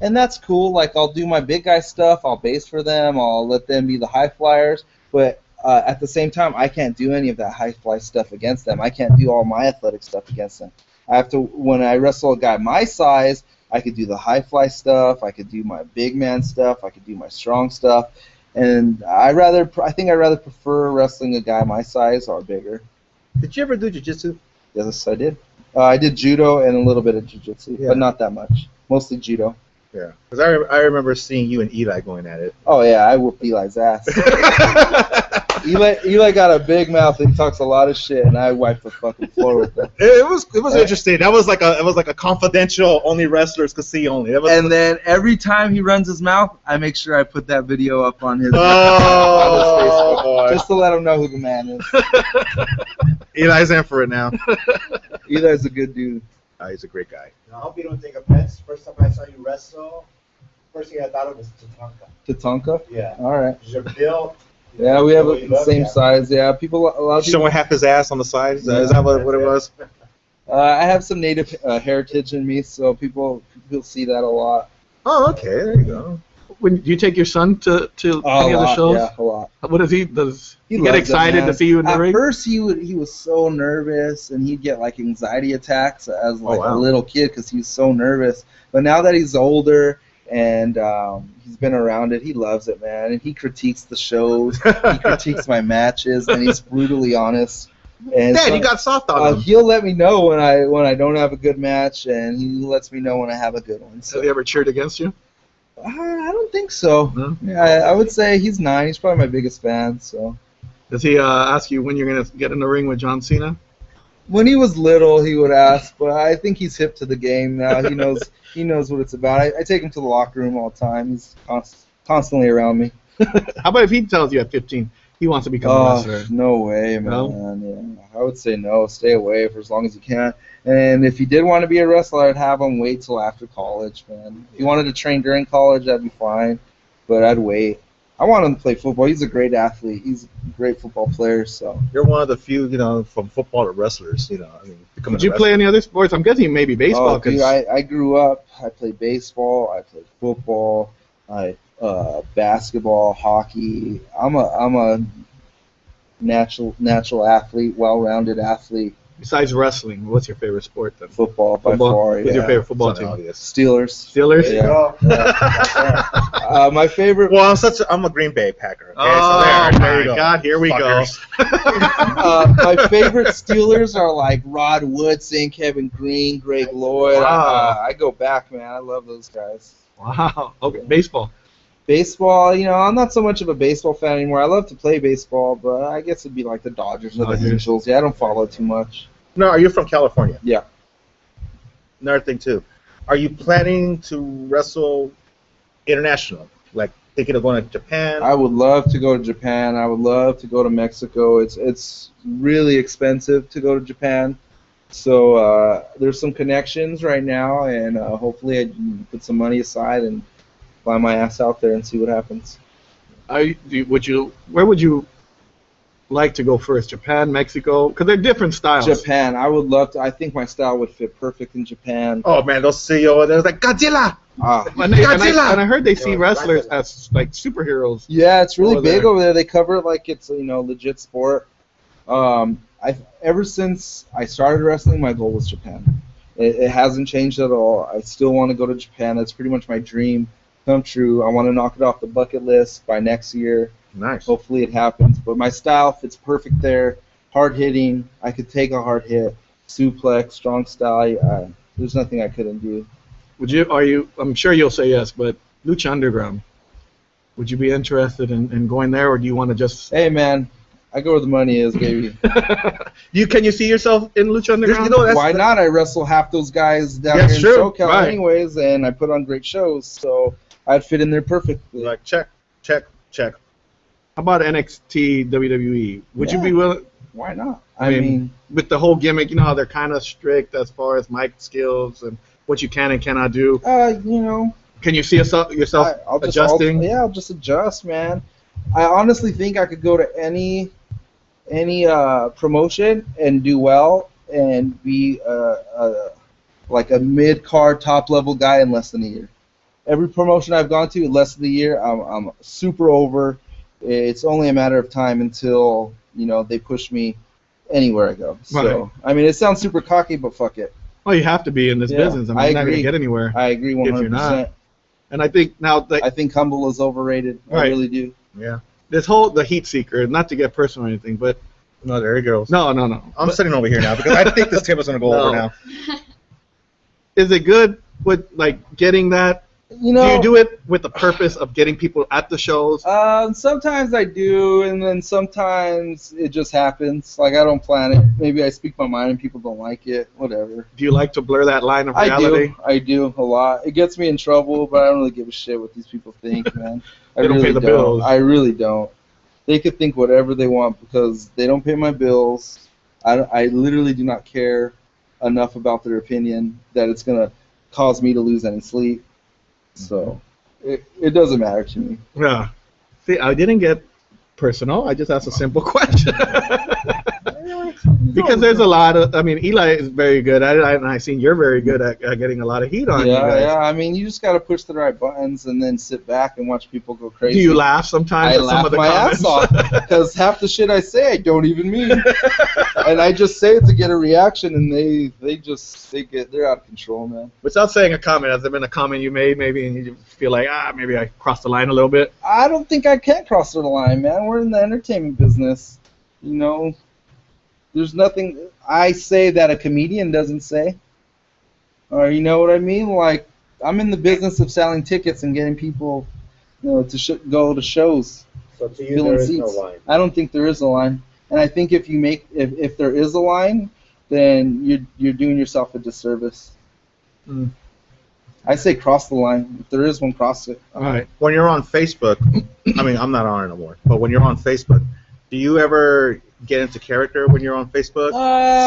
and that's cool. Like I'll do my big guy stuff. I'll base for them. I'll let them be the high flyers. But at the same time, I can't do any of that high fly stuff against them. I can't do all my athletic stuff against them. I have to. When I wrestle a guy my size, I could do the high fly stuff. I could do my big man stuff. I could do my strong stuff. And I think I'd rather prefer wrestling a guy my size or bigger. Did you ever do jiu-jitsu? Yes, I did. I did judo and a little bit of jiu-jitsu, but not that much. Mostly judo. Yeah, because I remember seeing you and Eli going at it. Oh yeah, I whooped Eli's ass. Eli got a big mouth and he talks a lot of shit, and I wiped the fucking floor with him. It was interesting. That was like a confidential, only wrestlers could see only. And then every time he runs his mouth, I make sure I put that video up on his, Oh, on his Facebook, boy. just to let him know who the man is. Eli's in for it now. Eli's a good dude. He's a great guy. Now, I hope you don't take offense. First time I saw you wrestle, first thing I thought of was Tatanka. Tatanka? Yeah. All right. Because you're built. Yeah, we have You the love same that. size. Yeah, a lot of people. Showing half his ass on the side. Is that what it was? I have some native heritage in me, so people see that a lot. Oh, okay. There you go. Do you take your son to any of the shows? Yeah, a lot. What does he does? He loves get it, excited man. to see you in the At ring? first, he was so nervous, and he'd get like anxiety attacks as like wow. a little kid because he was so nervous. But now that he's older and he's been around it, he loves it, man. And he critiques the shows, he critiques my matches, and he's brutally honest. And Dad, so, you got soft on him. he'll let me know when I don't have a good match, and he lets me know when I have a good one. So Have he ever cheered against you? I don't think so. No? Yeah, I would say he's 9. He's probably my biggest fan. So Does he ask you when you're gonna get in the ring with John Cena? When he was little, he would ask, but I think he's hip to the game now. He knows what it's about. I take him to the locker room all the time. He's constantly around me. How about if he tells you at 15 he wants to become a wrestler? No way, man. No? Yeah, I would say no. Stay away for as long as you can. And if he did want to be a wrestler, I'd have him wait till after college, man. If he wanted to train during college, that'd be fine. But I'd wait. I want him to play football. He's a great athlete. He's a great football player. So You're one of the few, from football to wrestlers. I mean, becoming Did you play any other sports? I'm guessing maybe baseball. dude, I grew up. I played baseball. I played football. Basketball, hockey. I'm a natural athlete, well-rounded athlete. Besides wrestling, what's your favorite sport then? Football, by far. Who's your favorite football team? Steelers. Steelers? Yeah. My favorite. Well, I'm a Green Bay Packer. Okay? Oh, so my you go. God, here we Fuckers. go. My favorite Steelers are like Rod Woodson, Kevin Green, Greg Lloyd. Wow. I go back, man. I love those guys. Wow. Okay, baseball. Baseball, I'm not so much of a baseball fan anymore. I love to play baseball, but I guess it'd be like the Dodgers or the Angels. Yeah, I don't follow too much. No, are you from California? Yeah. Another thing, too. Are you planning to wrestle international? Like, thinking of going to Japan? I would love to go to Japan. I would love to go to Mexico. It's really expensive to go to Japan. So there's some connections right now, and hopefully I can put some money aside and fly my ass out there and see what happens. Where would you like to go first? Japan, Mexico? Because they're different styles. Japan. I would love to. I think my style would fit perfect in Japan. Oh, man, they'll see you over there. It's like, Godzilla! And I heard they see wrestlers as like superheroes. Yeah, it's really over big there. over there. They cover it like it's legit sport. Ever since I started wrestling, my goal was Japan. It hasn't changed at all. I still want to go to Japan. That's pretty much my dream come true. I want to knock it off the bucket list by next year. Nice. Hopefully it happens. But my style fits perfect there. Hard hitting. I could take a hard hit. Suplex, strong style. There's nothing I couldn't do. I'm sure you'll say yes, but Lucha Underground, would you be interested in going there, or do you want to just... Hey, man. I go where the money is, baby. Can you see yourself in Lucha Underground? Why not? I wrestle half those guys down here in SoCal anyways, and I put on great shows, so I'd fit in there perfectly. Like, check. How about NXT, WWE? Would you be willing? Why not? I mean, with the whole gimmick, how they're kind of strict as far as mic skills and what you can and cannot do. Can you see yourself adjusting? I'll just adjust, man. I honestly think I could go to any promotion and do well and be like a mid-card, top-level guy in less than a year. Every promotion I've gone to in less than a year, I'm super over. It's only a matter of time until they push me anywhere I go. So I mean, it sounds super cocky, but fuck it. Well, you have to be in this business. I mean, you're not going to get anywhere. I agree 100%. If you're not. And I think now I think humble is overrated. Right. I really do. Yeah. The heat seeker, not to get personal or anything, but no, there he goes. No. I'm sitting over here now because I think this table's going to go over now. Is it good with getting that? Do you do it with the purpose of getting people at the shows? Sometimes I do, and then sometimes it just happens. Like, I don't plan it. Maybe I speak my mind and people don't like it. Whatever. Do you like to blur that line of reality? I do a lot. It gets me in trouble, but I don't really give a shit what these people think, man. They don't pay the bills. I really don't. They could think whatever they want because they don't pay my bills. I literally do not care enough about their opinion that it's going to cause me to lose any sleep. So it doesn't matter to me. Yeah. See, I didn't get personal. I just asked a simple question. Because there's a lot of, Eli is very good at it, and I've seen you're very good at getting a lot of heat on you guys. Yeah, I mean, you just got to push the right buttons and then sit back and watch people go crazy. Do you laugh sometimes at some of the comments? I laugh my ass off because half the shit I say I don't even mean. And I just say it to get a reaction, and they're out of control, man. Without saying a comment, has there been a comment you made maybe and you feel like, maybe I crossed the line a little bit? I don't think I can cross the line, man. We're in the entertainment business, There's nothing I say that a comedian doesn't say. Or you know what I mean? Like, I'm in the business of selling tickets and getting people, to go to shows. So to you, filling there is no seats. line. I don't think there is a line, and I think if there is a line, then you're doing yourself a disservice. Mm. I say cross the line. If there is one, cross it. All right. When you're on Facebook, I mean, I'm not on it anymore, but when you're on Facebook, do you ever get into character when you're on Facebook?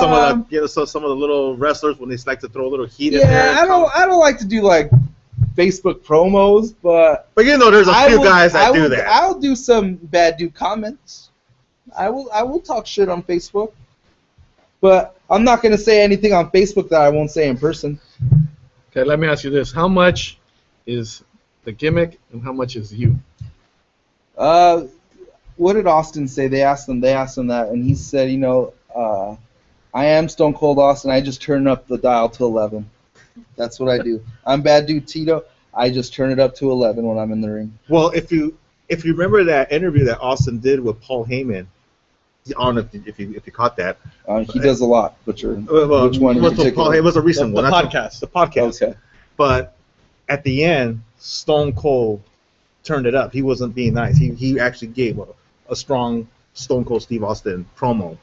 Some of the little wrestlers when they like to throw a little heat in there. Yeah, I don't like to do like Facebook promos, but you know, there's a few guys that do that. I'll do some bad dude comments. I will talk shit on Facebook, but I'm not gonna say anything on Facebook that I won't say in person. Okay, let me ask you this: how much is the gimmick, and how much is you? What did Austin say? They asked him that, and he said, I am Stone Cold Austin. I just turn up the dial to 11. That's what I do. I'm Bad Dude Tito. I just turn it up to 11 when I'm in the ring. Well, if you remember that interview that Austin did with Paul Heyman, I don't know if you caught that. He does a lot, Butcher. Well, which one in particular? It was a recent one. The podcast. The podcast. Okay. But at the end, Stone Cold turned it up. He wasn't being nice. He actually gave a strong Stone Cold Steve Austin promo.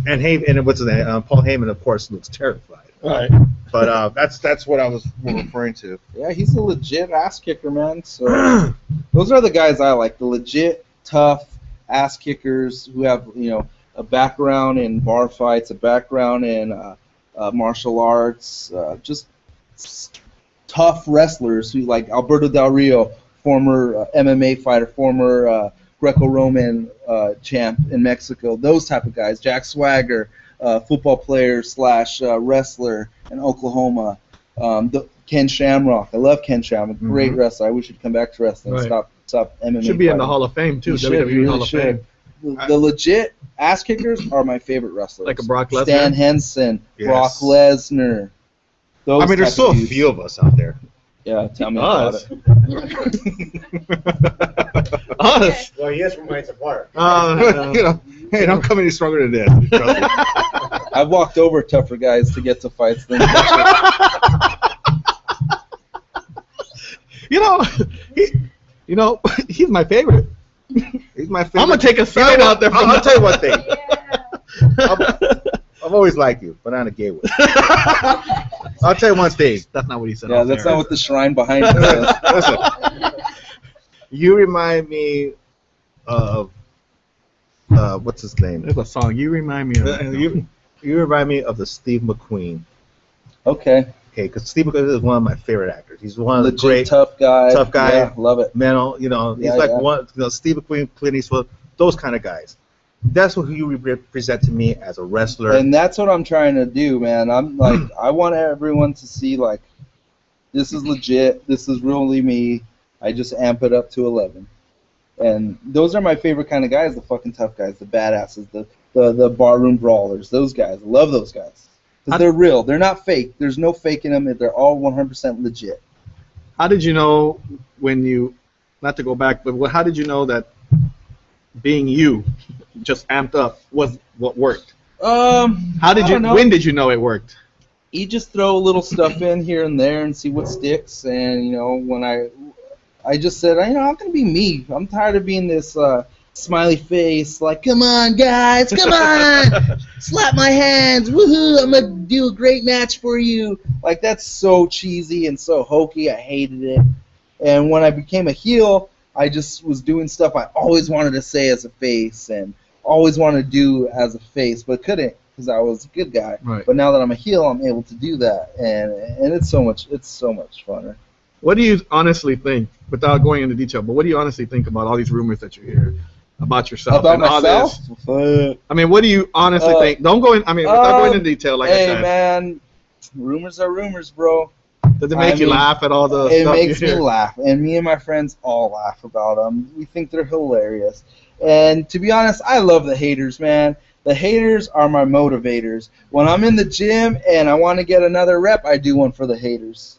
And Paul Heyman, of course, looks terrified. Right. But that's what I was referring to. Yeah, he's a legit ass kicker, man. So those are the guys I like. The legit, tough ass kickers who have a background in bar fights, a background in martial arts, just tough wrestlers who like Alberto Del Rio, former MMA fighter, former Greco-Roman champ in Mexico. Those type of guys. Jack Swagger, football player / wrestler in Oklahoma. Ken Shamrock. I love Ken Shamrock. Great wrestler. I wish he'd come back to wrestling. Right. Stop MMA. Should be fighting. in the Hall of Fame too. He should, WWE he really Hall of should. Fame. The legit ass kickers are my favorite wrestlers. Like a Brock Lesnar. Stan Henson, Yes. Brock Lesnar. Those I mean, there's type of still a dudes. few of us out there. Yeah, tell me about Us. it. Us. Well, he is from Mines Park. Hey, I'm coming in stronger than this. Trust me. I've walked over tougher guys to get to fights than He's my favorite. He's my favorite. I'm gonna take a side out there. I'll tell you one thing. Yeah. I've always liked you, but not in a gay way. I'll tell you one thing. That's not what he said. Yeah, that's not what the shrine behind it says. Listen, you remind me of what's his name? There's a song. You remind me of. You remind me of the Steve McQueen. Okay. Okay, because Steve McQueen is one of my favorite actors. He's one of the Legit great tough guy. tough guy. Yeah, love it. mental. He's Yeah, like yeah. one. Steve McQueen, Clint Eastwood, those kind of guys. That's what you represent to me as a wrestler. And that's what I'm trying to do, man. I'm like, I want everyone to see like, this is legit. This is really me. I just amp it up to 11. And those are my favorite kind of guys, the fucking tough guys, the badasses, the barroom brawlers. Those guys, I love those guys. Because they're real. They're not fake. There's no faking them. They're all 100% legit. How did you know when you, not to go back, but how did you know that being you, just amped up, was what worked? How did you? When did you know it worked? You just throw a little stuff in here and there and see what sticks. And when I just said, I'm gonna be me. I'm tired of being this smiley face, like, come on guys, come on, slap my hands, woohoo! I'm gonna do a great match for you. Like, that's so cheesy and so hokey. I hated it. And when I became a heel, I just was doing stuff I always wanted to say as a face and always wanted to do as a face, but couldn't because I was a good guy. Right. But now that I'm a heel, I'm able to do that, and it's so much funner. What do you honestly think, without going into detail, but what do you honestly think about all these rumors that you hear about yourself? About and all myself? this? I mean, what do you honestly think? Don't go in. I mean, without going into detail, like I hey said. man, rumors are rumors, bro. Does it make you laugh at all the It stuff makes you me hear? laugh, and me and my friends all laugh about them. We think they're hilarious. And to be honest, I love the haters, man. The haters are my motivators. When I'm in the gym and I want to get another rep, I do one for the haters.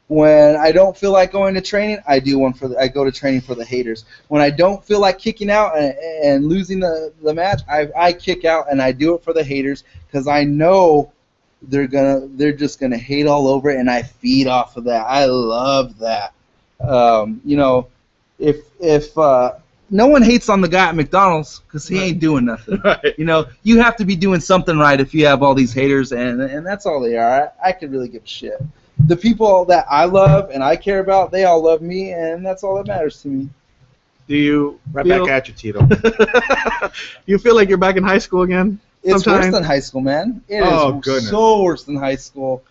When I don't feel like going to training, I go to training for the haters. When I don't feel like kicking out and losing the match, I kick out and I do it for the haters because I know they're just gonna hate all over it, and I feed off of that. I love that. no one hates on the guy at McDonald's because he ain't doing nothing. Right. You know, you have to be doing something right if you have all these haters, and that's all they are. I could really give a shit. The people that I love and I care about, they all love me, and that's all that matters to me. Do you Right feel, back at you, Tito. you feel like you're back in high school again? It's Sometimes? worse than high school, man. It Oh, is goodness. so worse than high school.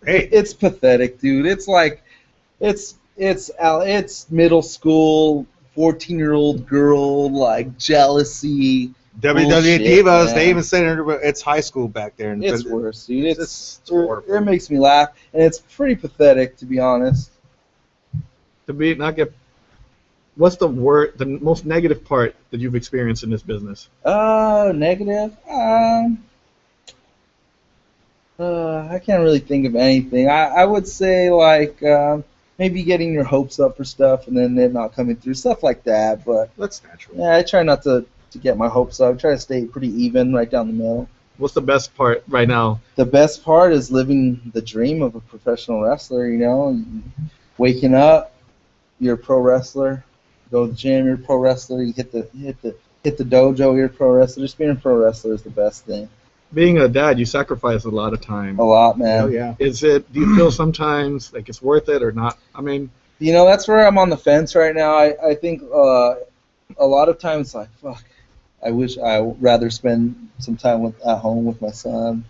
Hey, It's pathetic, dude. It's like, it's middle school, 14-year-old girl, like, jealousy. WWE Bullshit, Divas, man. they even said it's high school back there. And It's worse, dude. It's horrible. It makes me laugh, and it's pretty pathetic, to be honest. What's the most negative part that you've experienced in this business? Negative? I can't really think of anything. I would say, like, maybe getting your hopes up for stuff and then it not coming through, stuff like that. But That's natural. yeah, I try not to get my hopes up. I try to stay pretty even, right down the middle. What's the best part right now? The best part is living the dream of a professional wrestler, you know, waking up, you're a pro wrestler, go to the gym, you're a pro wrestler, you hit the dojo, you're a pro wrestler. Just being a pro wrestler is the best thing. Being a dad, you sacrifice a lot of time. A lot, man. Oh, yeah. Do you feel sometimes like it's worth it or not? I mean, You know, that's where I'm on the fence right now. I think a lot of times, like, fuck, I wish I would rather spend some time at home with my son,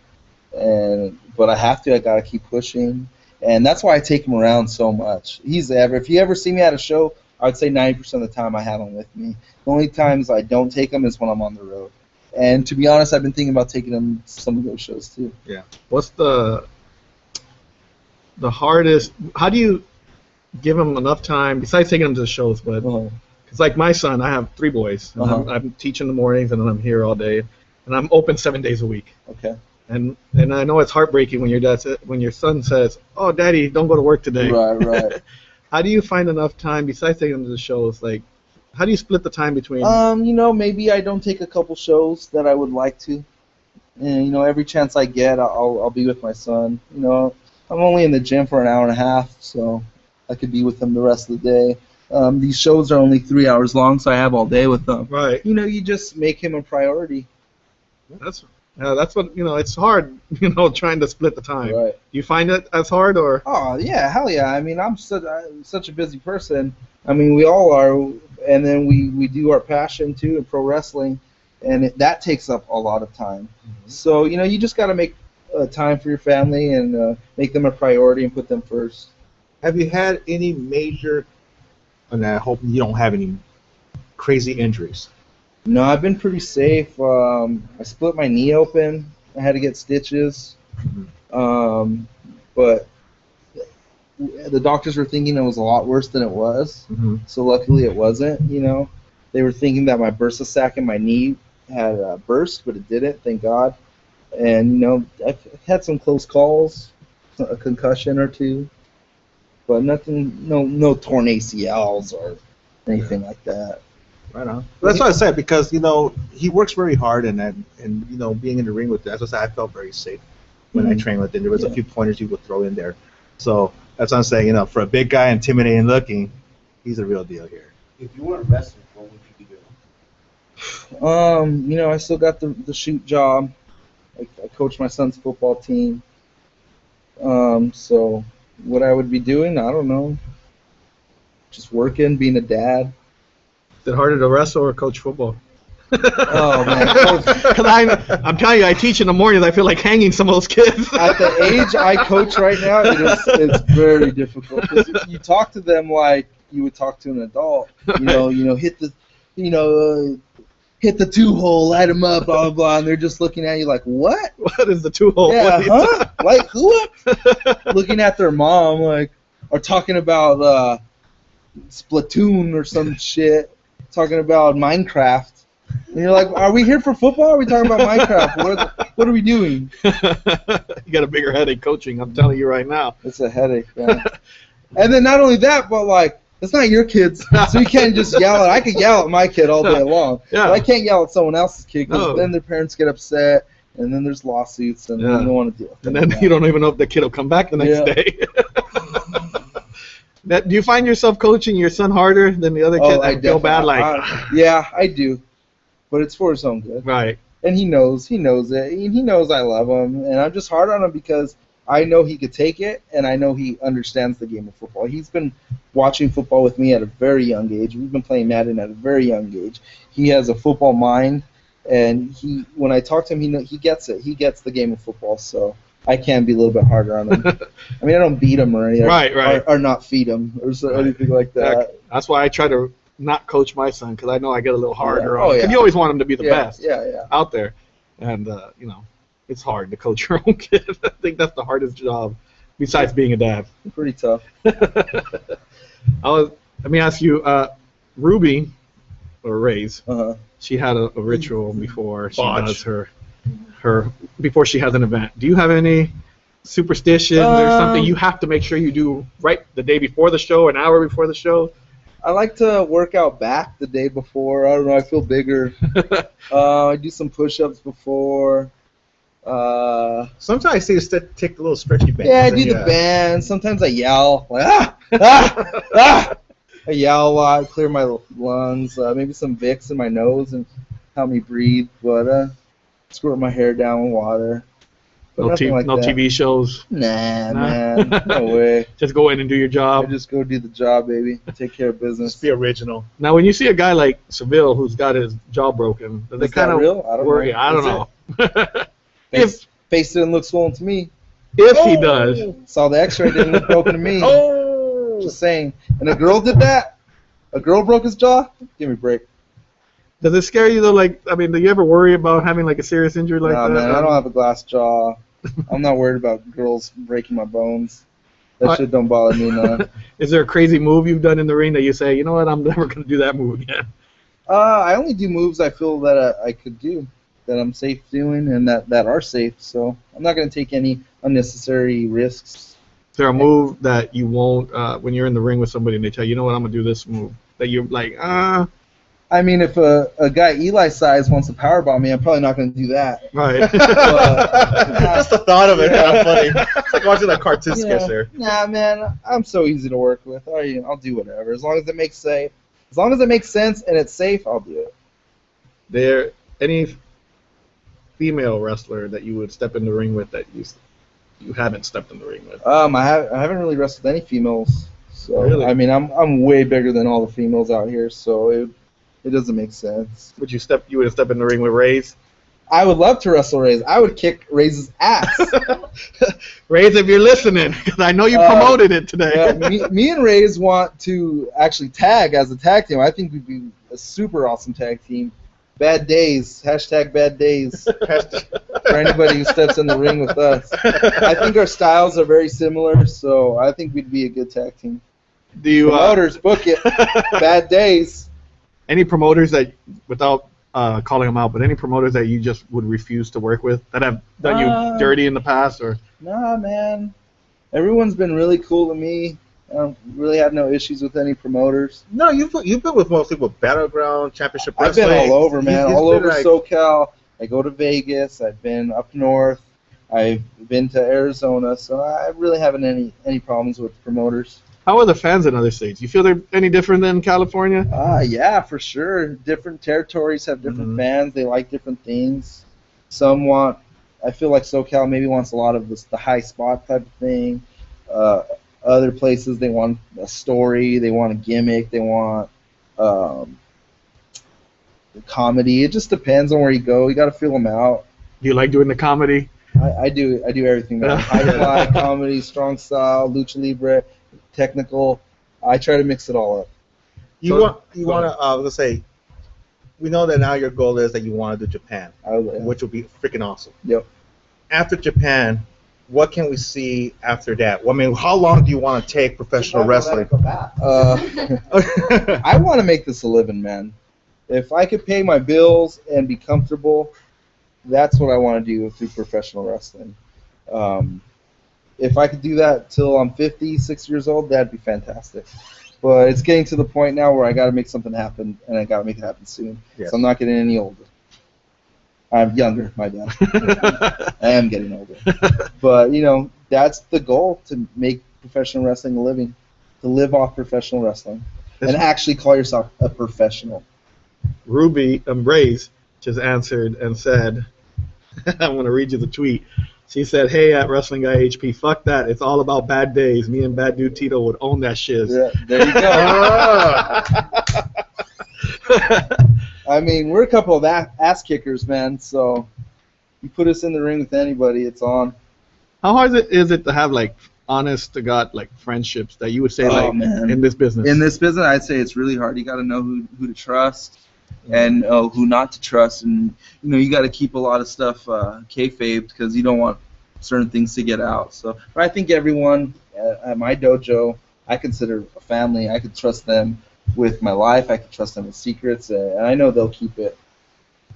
but I have to. I gotta keep pushing, and that's why I take him around so much. If you ever see me at a show, I would say 90% of the time I have him with me. The only times I don't take him is when I'm on the road. And to be honest, I've been thinking about taking him to some of those shows too. Yeah. what's the hardest? How do you give them enough time besides taking them to the shows? But it's like my son. I have 3 boys. And I'm teaching in the mornings, and then I'm here all day, and I'm open 7 days a week. Okay. And I know it's heartbreaking when your son says, "Oh, Daddy, don't go to work today." Right. How do you find enough time besides taking them to the shows? Like, how do you split the time between? You know, maybe I don't take a couple shows that I would like to. And, you know, every chance I get, I'll be with my son. You know, I'm only in the gym for an hour and a half, so I could be with him the rest of the day. These shows are only 3 hours long, so I have all day with them. Right. You know, you just make him a priority. That's what, it's hard, trying to split the time. Right. Do you find it as hard, or? Oh, yeah, hell yeah. I mean, I'm such a busy person. I mean, we all are, and then we do our passion, too, in pro wrestling, and that takes up a lot of time. Mm-hmm. So, you know, you just got to make time for your family and make them a priority and put them first. Have you had any major, and I hope you don't have any crazy injuries? No, I've been pretty safe. I split my knee open. I had to get stitches. Mm-hmm. But the doctors were thinking it was a lot worse than it was. Mm-hmm. So luckily it wasn't, you know. They were thinking that my bursa sac in my knee had burst, but it didn't, thank God. And, you know, I've had some close calls, a concussion or two. But nothing, no torn ACLs or anything like that. Right on. Well, that's what I said, because, you know, he works very hard, and you know, being in the ring with that, that's what I said, I felt very safe when I trained with him. There was a few pointers he would throw in there. So that's what I'm saying, you know, for a big guy, intimidating looking, he's a real deal here. If you weren't wrestling, what would you be doing? You know, I still got the shoot job. I coach my son's football team. So what I would be doing, I don't know. Just working, being a dad. Is it harder to wrestle or coach football? Oh, man. Because I'm telling you, I teach in the mornings. I feel like hanging some of those kids. At the age I coach right now, it's very difficult. 'Cause you talk to them like you would talk to an adult. Hit the 2-hole, light them up, blah, blah, blah. And they're just looking at you like, what? What is the 2-hole? Yeah, huh? Like, what? Looking at their mom, like, or talking about Splatoon or some shit. Talking about Minecraft. And you're like, are we here for football or are we talking about Minecraft? What are we doing? You got a bigger headache coaching, I'm telling you right now. It's a headache, man. And then not only that, but like, it's not your kids, so you can't just yell at. I could yell at my kid all day long, but I can't yell at someone else's kid because then their parents get upset, and then there's lawsuits, and they don't want to deal with it. And then you don't even know if the kid will come back the next day. Do you find yourself coaching your son harder than the other kids? I feel bad, like. Yeah, I do, but it's for his own good. Right. And he knows it. He knows I love him, and I'm just hard on him because I know he could take it, and I know he understands the game of football. He's been watching football with me at a very young age. We've been playing Madden at a very young age. He has a football mind, and when I talk to him, he gets it. He gets the game of football, so I can be a little bit harder on him. I mean, I don't beat him or anything, right. or not feed him or anything like that. That's why I try to not coach my son, because I know I get a little harder on him. Because you always want him to be the best out there. And, you know, it's hard to coach your own kid. I think that's the hardest job, besides being a dad. Pretty tough. Let me ask you, Ruby, or Ray's, she had a ritual before she does her before she has an event. Do you have any superstitions or something you have to make sure you do right the day before the show, an hour before the show? I like to work out back the day before. I don't know. I feel bigger. I do some push-ups before. Sometimes I see you take the little stretchy band. Yeah, I do the band. Sometimes I yell. Like, I yell a lot, clear my lungs. Maybe some Vicks in my nose and help me breathe. But squirt my hair down with water. No TV shows? Nah, man. No way. Just go in and do your job? I just go do the job, baby. Take care of business. Just be original. Now, when you see a guy like Seville who's got his jaw broken, does it kind of real? I don't know. I don't know. Face didn't look swollen to me. If he does. Saw the x-ray, didn't look broken to me. Just saying. And a girl did that? A girl broke his jaw? Give me a break. Does it scare you, though? Like, I mean, do you ever worry about having, like, a serious injury like that? No, man, I don't have a glass jaw. I'm not worried about girls breaking my bones. That shit don't bother me none. Is there a crazy move you've done in the ring that you say, you know what, I'm never going to do that move again? I only do moves I feel that I could do, that I'm safe doing, and that are safe. So I'm not going to take any unnecessary risks. Is there a move that you won't, when you're in the ring with somebody and they tell you, you know what, I'm going to do this move, that you're like, I mean, if a guy Eli size wants to powerbomb me, I'm probably not going to do that. Right. Just the thought of it kind of funny. It's like watching that cartoon sketch there. Nah, man, I'm so easy to work with. I'll do whatever as long as it makes sense. As long as it makes sense and it's safe, I'll do it. There any female wrestler that you would step in the ring with that you haven't stepped in the ring with? I haven't really wrestled any females. So really? I mean, I'm way bigger than all the females out here, so it doesn't make sense. Would you would step in the ring with Ray's? I would love to wrestle Ray's. I would kick Ray's ass. Ray's, if you're listening, because I know you promoted it today. Yeah, me and Ray's want to actually tag as a tag team. I think we'd be a super awesome tag team. Bad days. Hashtag bad days. For anybody who steps in the ring with us. I think our styles are very similar, so I think we'd be a good tag team. Do you promoters book it? Bad days. Any promoters that, without calling them out, but any promoters that you just would refuse to work with that have done you dirty in the past, or? Nah, man. Everyone's been really cool to me. I don't really have no issues with any promoters. No, you've been with mostly with Battleground, Championship Wrestling. I've been all over, man. All over SoCal. I go to Vegas. I've been up north. I've been to Arizona. So I really haven't any problems with promoters. How are the fans in other states? You feel they're any different than California? Yeah, for sure. Different territories have different fans. They like different things. Some I feel like SoCal maybe wants a lot of the high spot type of thing. Other places, they want a story, they want a gimmick, they want comedy. It just depends on where you go. You got to feel them out. Do you like doing the comedy? I do everything, man. High fly, comedy, strong style, lucha libre, technical. I try to mix it all up. You want to, let's say, we know that now your goal is that you want to do Japan, which will be freaking awesome. Yep. After Japan, what can we see after that? I mean, how long do you want to take professional wrestling? I want to make this a living, man. If I could pay my bills and be comfortable, that's what I want to do through professional wrestling. If I could do that till I'm 50, 60 years old, that'd be fantastic. But it's getting to the point now where I got to make something happen, and I got to make it happen soon. Yes. So I'm not getting any older. I'm younger, my bad. I am getting older. But, that's the goal, to make professional wrestling a living. to live off professional wrestling and actually call yourself a professional. Ruby Embrace just answered and said, I'm going to read you the tweet. She said, hey, at Wrestling Guy HP, fuck that. It's all about bad days. Me and Bad Dude Tito would own that shiz. Yeah, there you go. I mean, we're a couple of ass kickers, man, so you put us in the ring with anybody, it's on. How hard is it to have, like, honest to God, like, friendships that you would say, man, in this business? In this business, I'd say it's really hard. You got to know who to trust and who not to trust, and you got to keep a lot of stuff kayfabe because you don't want certain things to get out. So, but I think everyone at my dojo, I consider a family. I could trust them with my life. I could trust them with secrets, and I know they'll keep it.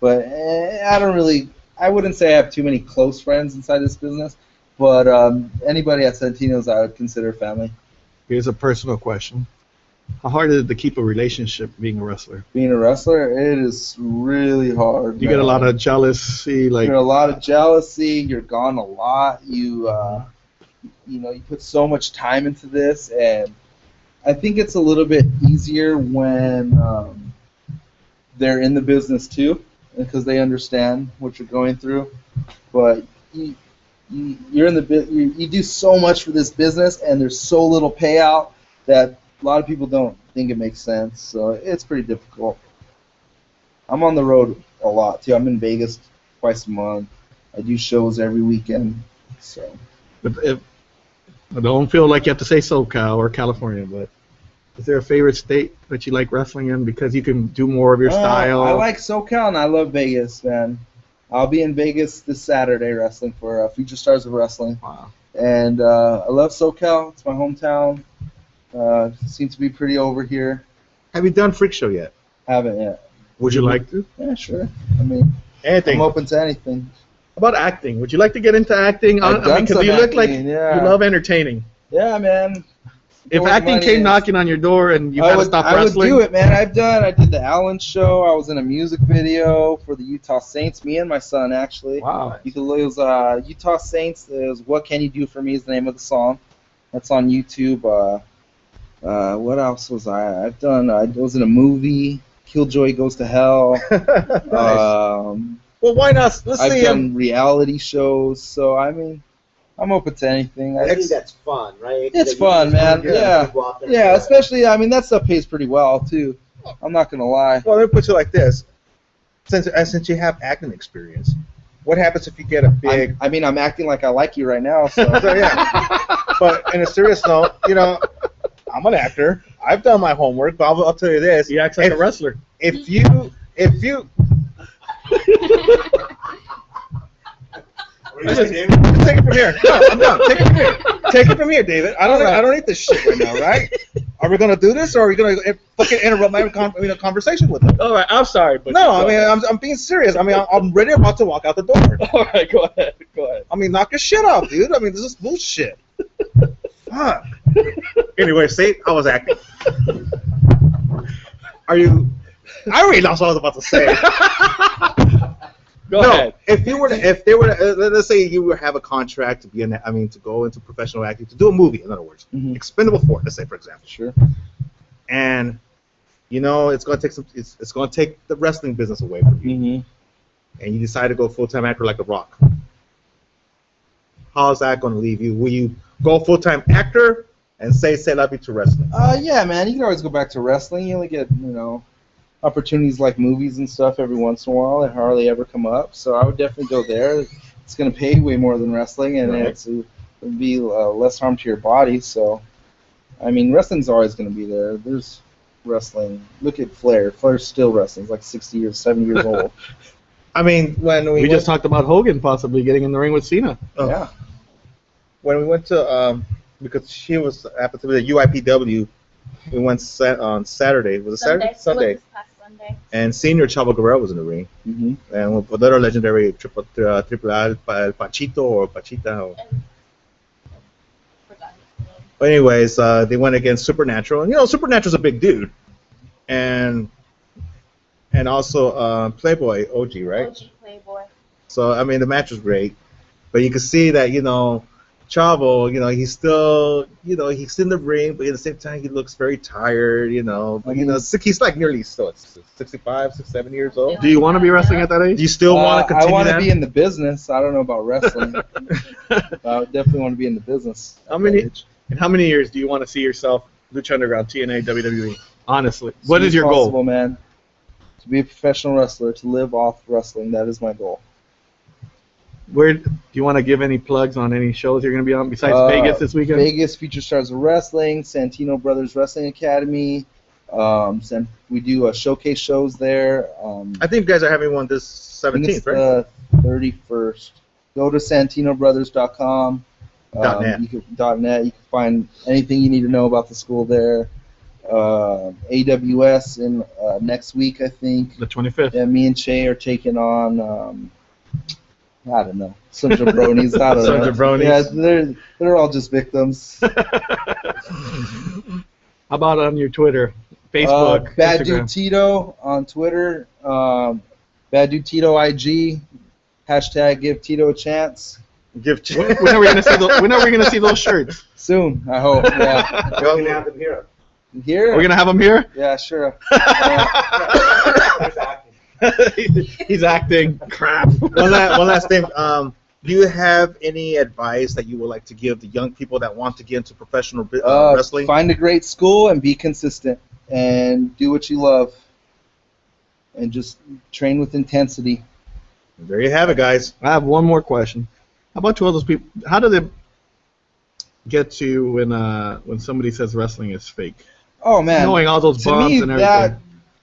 But I wouldn't say I have too many close friends inside this business. But anybody at Santino's, I would consider family. Here's a personal question. How hard is it to keep a relationship being a wrestler? Being a wrestler, it is really hard. You get a lot of jealousy, like. You're a lot of jealousy. You're gone a lot. You put so much time into this, and I think it's a little bit easier when they're in the business too, because they understand what you're going through. But you're in you do so much for this business, and there's so little payout that a lot of people don't think it makes sense, so it's pretty difficult. I'm on the road a lot, too. I'm in Vegas twice a month. I do shows every weekend, so. But I don't feel like you have to say SoCal or California, but is there a favorite state that you like wrestling in because you can do more of your style? I like SoCal, and I love Vegas, man. I'll be in Vegas this Saturday wrestling for Future Stars of Wrestling. Wow. And I love SoCal. It's my hometown. Seems to be pretty over here. Have you done Freak Show yet? Haven't yet. Would you like to? Yeah, sure. I mean, anything. I'm open to anything. How about acting? Would you like to get into acting? Because you look like you love entertaining. Yeah, man. If acting came knocking on your door and you had to stop wrestling, I would do it, man. I did the Allen show. I was in a music video for the Utah Saints. Me and my son, actually. Wow. It was Utah Saints. It was "What Can You Do for Me" is the name of the song. That's on YouTube. What else was I? I've done. I was in a movie. Killjoy Goes to Hell. Nice. Well, why not? I've done reality shows. So I mean, I'm open to anything. I think that's fun, right? It's fun, man. Yeah. Especially, I mean, that stuff pays pretty well too. I'm not gonna lie. Well, let me put it like this: since you have acting experience, what happens if you get a big? I'm acting like I like you right now. So, so yeah. But in a serious note, I'm an actor. I've done my homework, but I'll tell you this: he acts like a wrestler. If you Just take it from here. No, I'm done. Take it from here. Take it from here, David. I don't need this shit right now, right? Are we gonna do this, or are we gonna fucking interrupt my conversation with him? All right, I'm sorry, but no, I mean I'm being serious. I mean I'm ready about to walk out the door. All right, go ahead. I mean, knock your shit off, dude. I mean, this is bullshit. Fuck. Anyway, see, I was acting. Are you? I already lost what I was about to say. Go ahead. If they were to, let's say you have a contract to be to go into professional acting, to do a movie, in other words, Expendable 4, let's say, for example. Sure. And it's going to take the wrestling business away from you, and you decide to go full-time actor like The Rock. How's that going to leave you? Will you go full-time actor and say la vie to wrestling? Yeah, man. You can always go back to wrestling. You only get opportunities like movies and stuff every once in a while that hardly ever come up. So I would definitely go there. It's going to pay way more than wrestling, and it'll be less harm to your body. So, I mean, wrestling's always going to be there. There's wrestling. Look at Flair. Flair's still wrestling. He's like 70 years old. I mean, when we just talked about Hogan possibly getting in the ring with Cena. Oh. Yeah. When we went to because she happened to be the UIPW, we went on Saturday. Was it Saturday? Sunday. It was this past Sunday. And Senior Chavo Guerrero was in the ring. And with another legendary Triple El Pachito or Pachita. But anyways, they went against Supernatural. And Supernatural's a big dude. And also Playboy OG, right? OG Playboy. So, I mean, the match was great. But you could see that, Chavo, he's still, he's in the ring, but at the same time he looks very tired, But, he's like nearly 65, 67 years old. Do you want to be wrestling at that age? Do you still want to continue I want to that? be in the business. I don't know about wrestling. I definitely want to be in the business. How many years do you want to see yourself Lucha Underground, TNA, WWE? Honestly, what is your goal? Man? To be a professional wrestler, to live off wrestling. That is my goal. Where do you want to give any plugs on any shows you're going to be on besides Vegas this weekend? Vegas, Future Stars of Wrestling, Santino Brothers Wrestling Academy. We do showcase shows there. I think you guys are having one this 17th, right? 31st. Go to SantinoBrothers.com. .net. .net. You can find anything you need to know about the school there. AWS in next week, I think. The 25th. Yeah, me and Che are taking on. I don't know. Some jabronis. I don't know. Some jabronis. Yeah, they're all just victims. How about on your Twitter, Facebook, Bad Instagram? Dude Tito on Twitter. Bad Dude Tito IG. # Give Tito a chance. When are we gonna see those shirts? Soon, I hope. Yeah. We're going to have them here. Here? We're gonna have them here. Yeah, sure. He's acting. Crap. One last thing. Do you have any advice that you would like to give the young people that want to get into professional wrestling? Find a great school and be consistent and do what you love and just train with intensity. There you have it, guys. I have one more question. How about to all those people? How do they get to when somebody says wrestling is fake? Oh man, Knowing all those to bumps me, and everything.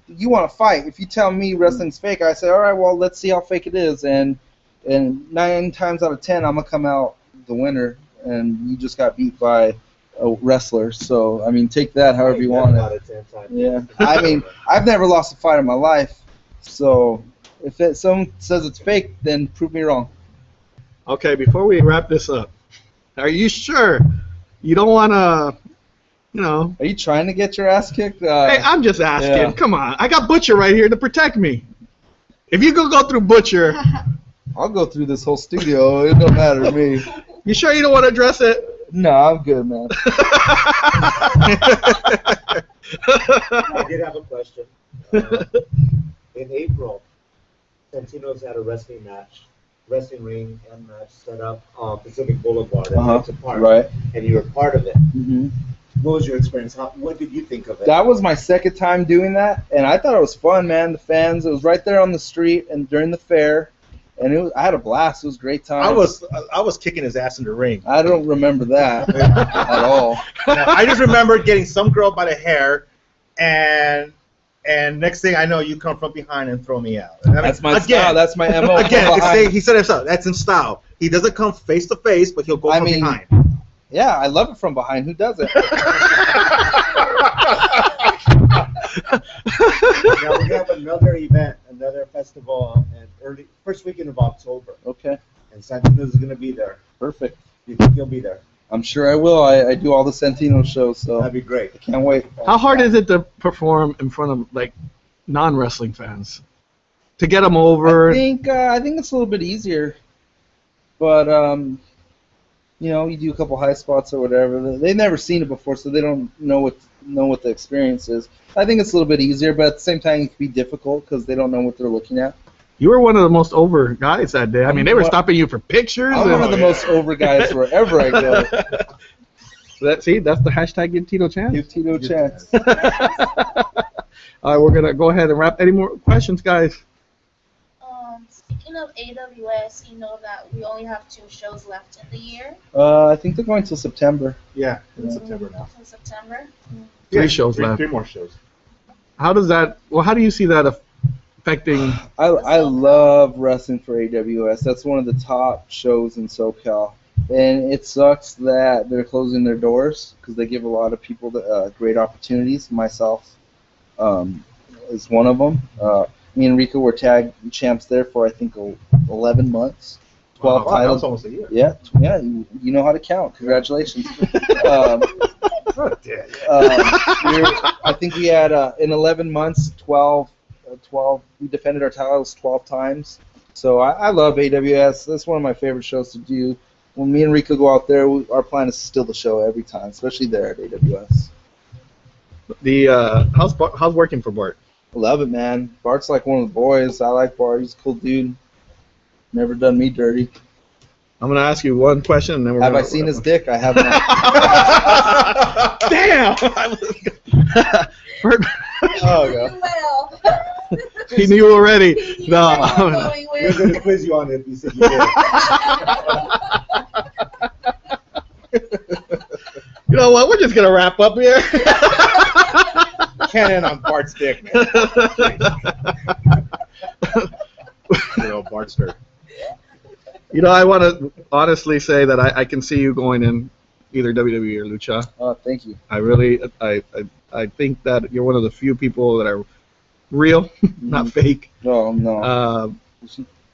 You want to fight. If you tell me wrestling's fake, I say, all right, well, let's see how fake it is. And 9 times out of 10, I'm gonna come out the winner, and you just got beat by a wrestler. So I mean, take that however you want it. Yeah, I mean, I've never lost a fight in my life. So if someone says it's fake, then prove me wrong. Okay, before we wrap this up, are you sure you don't want to, Are you trying to get your ass kicked? Hey, I'm just asking. Yeah. Come on. I got Butcher right here to protect me. If you go through Butcher, I'll go through this whole studio. It don't matter to me. you sure you don't want to address it? No, I'm good, man. I did have a question. In April, Santino's had a wrestling ring and match set up on Pacific Boulevard at Hudson Park. Right. And you were part of it. Mm-hmm. What was your experience? What did you think of it? That was my second time doing that, and I thought it was fun, man. The fans, it was right there on the street and during the fair, and I had a blast. It was a great time. I was kicking his ass in the ring. I don't remember that at all. I just remember getting some girl by the hair, and next thing I know, you come from behind and throw me out. I mean, That's my style. That's my MO. Again, he said himself. That's in style. He doesn't come face to face, but he'll go from behind. Yeah, I love it from behind. Who doesn't? Now we have another event, another festival, and first weekend of October. Okay. And Santino's going to be there. Perfect. Do you think he'll be there? I'm sure I will. I do all the Santino shows, so That'd be great. I can't wait. How hard is it to perform in front of non-wrestling fans? To get them over? I think it's a little bit easier, but you do a couple high spots or whatever. They've never seen it before, so they don't know what the experience is. I think it's a little bit easier, but at the same time, it can be difficult because they don't know what they're looking at. You were one of the most over guys that day. I mean, they were stopping you for pictures. I'm one of the most over guys wherever I go. That's the hashtag Give Tito a Chance. Give Tito a chance. All right, we're gonna go ahead and wrap. Any more questions, guys? Speaking of AWS, you know that we only have 2 shows left in the year. I think they're going till September. Yeah, in September now. Until September. 3 shows left. 3 more shows. How do you see that affecting? I love wrestling for AWS. That's one of the top shows in SoCal. And it sucks that they're closing their doors because they give a lot of people great opportunities. Myself is one of them. Me and Rico were tag champs there for, I think, 11 months. 12 titles. That's almost a year. Yeah, you know how to count. Congratulations. I think we had, in 11 months, 12. We defended our titles 12 times. So I love AWS. That's one of my favorite shows to do. when me and Rico go out there, our plan is to steal the show every time, especially there at AWS. How's working for Bart? I love it, man. Bart's like one of the boys. I like Bart. He's a cool dude. Never done me dirty. I'm gonna ask you one question, and then we're Have gonna I seen his dick? I have not. Damn! Oh, God. He knew already. No. We're going to quiz you on it. You said you did. You know what? We're just gonna wrap up here. Can't end on Bart's dick, man. Good old Bartster. You know, I want to honestly say that I can see you going in either WWE or Lucha. Oh, thank you. I really, I think that you're one of the few people that are real, not fake. No, no.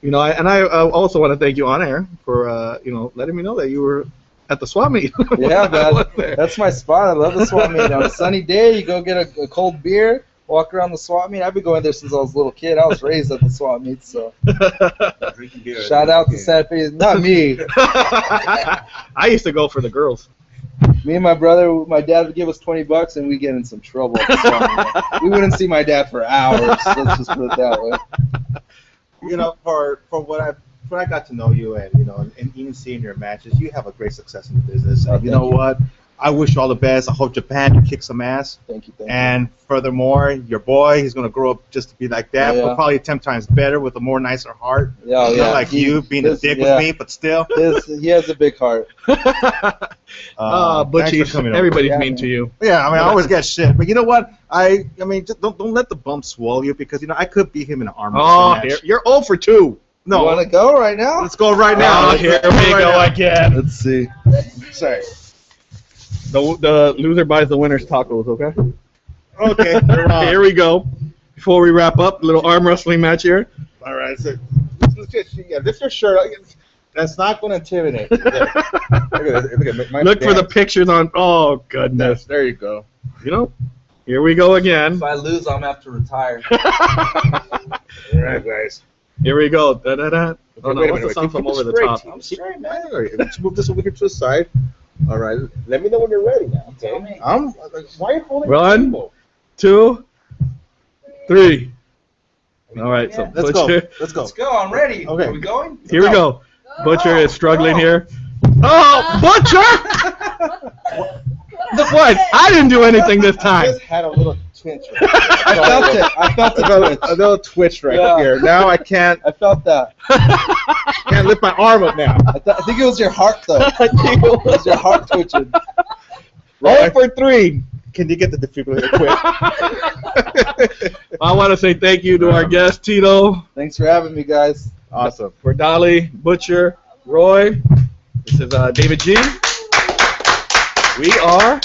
You know, I also want to thank you on air for letting me know that you were at the swap meet. Yeah, man. That's my spot. I love the swap meet. On a sunny day, you go get a cold beer, walk around the swap meet. I've been going there since I was a little kid. I was raised at the swap meet, so. Drinking beer. Shout out to Sad Face. Not me. I used to go for the girls. Me and my brother, my dad would give us $20 and we'd get in some trouble at the swap meet. We wouldn't see my dad for hours. Let's just put it that way. You know, for what I got to know you and even seeing your matches, you have a great success in the business. And you know what? I wish you all the best. I hope Japan you kick some ass. Thank you. And furthermore, your boy, he's gonna grow up just to be like that, but probably 10 times better with a more nicer heart. Yeah, Not like you being a dick with me, but still. He has a big heart. Butchie, everybody's mean to you. Yeah, I mean, I always get shit, but you know what? I mean, just don't let the bump swallow you, because I could beat him in an arm wrestling match. You're 0 for 2. No, you want to go right now? Let's go right now. Here we go again. Let's see. Sorry. The loser buys the winner's tacos, okay? Okay. Here we go. Before we wrap up, a little arm wrestling match here. All right. So, lift your shirt. That's not going to intimidate. Look at Look for the pictures on. Oh, goodness. There you go. Here we go again. If I lose, I'm going to have to retire. All right, guys. Here we go. Da-da-da. Oh, no, what's the sound from over the top? I'm straight, man. Let's move this over here to the side. All right. Let me know when you're ready now. Okay. Why are you holding the 1, table? 2, 3. All right. So Let's go. Let's go. Let's go. I'm ready. Okay. Are we going? Here we go. Butcher is struggling here. Oh, Butcher! What? I didn't do anything this I time. just had a little twitch. I felt it. I felt a little twitch right here. Now I can't. I felt that. Can't lift my arm up now. I think it was your heart, though. I think it was your heart twitching. 0 for 3. Can you get the defibrillator quick? I want to say thank you to our guest, Tito. Thanks for having me, guys. Awesome. For Dolly, Butcher, Roy. This is David G. We are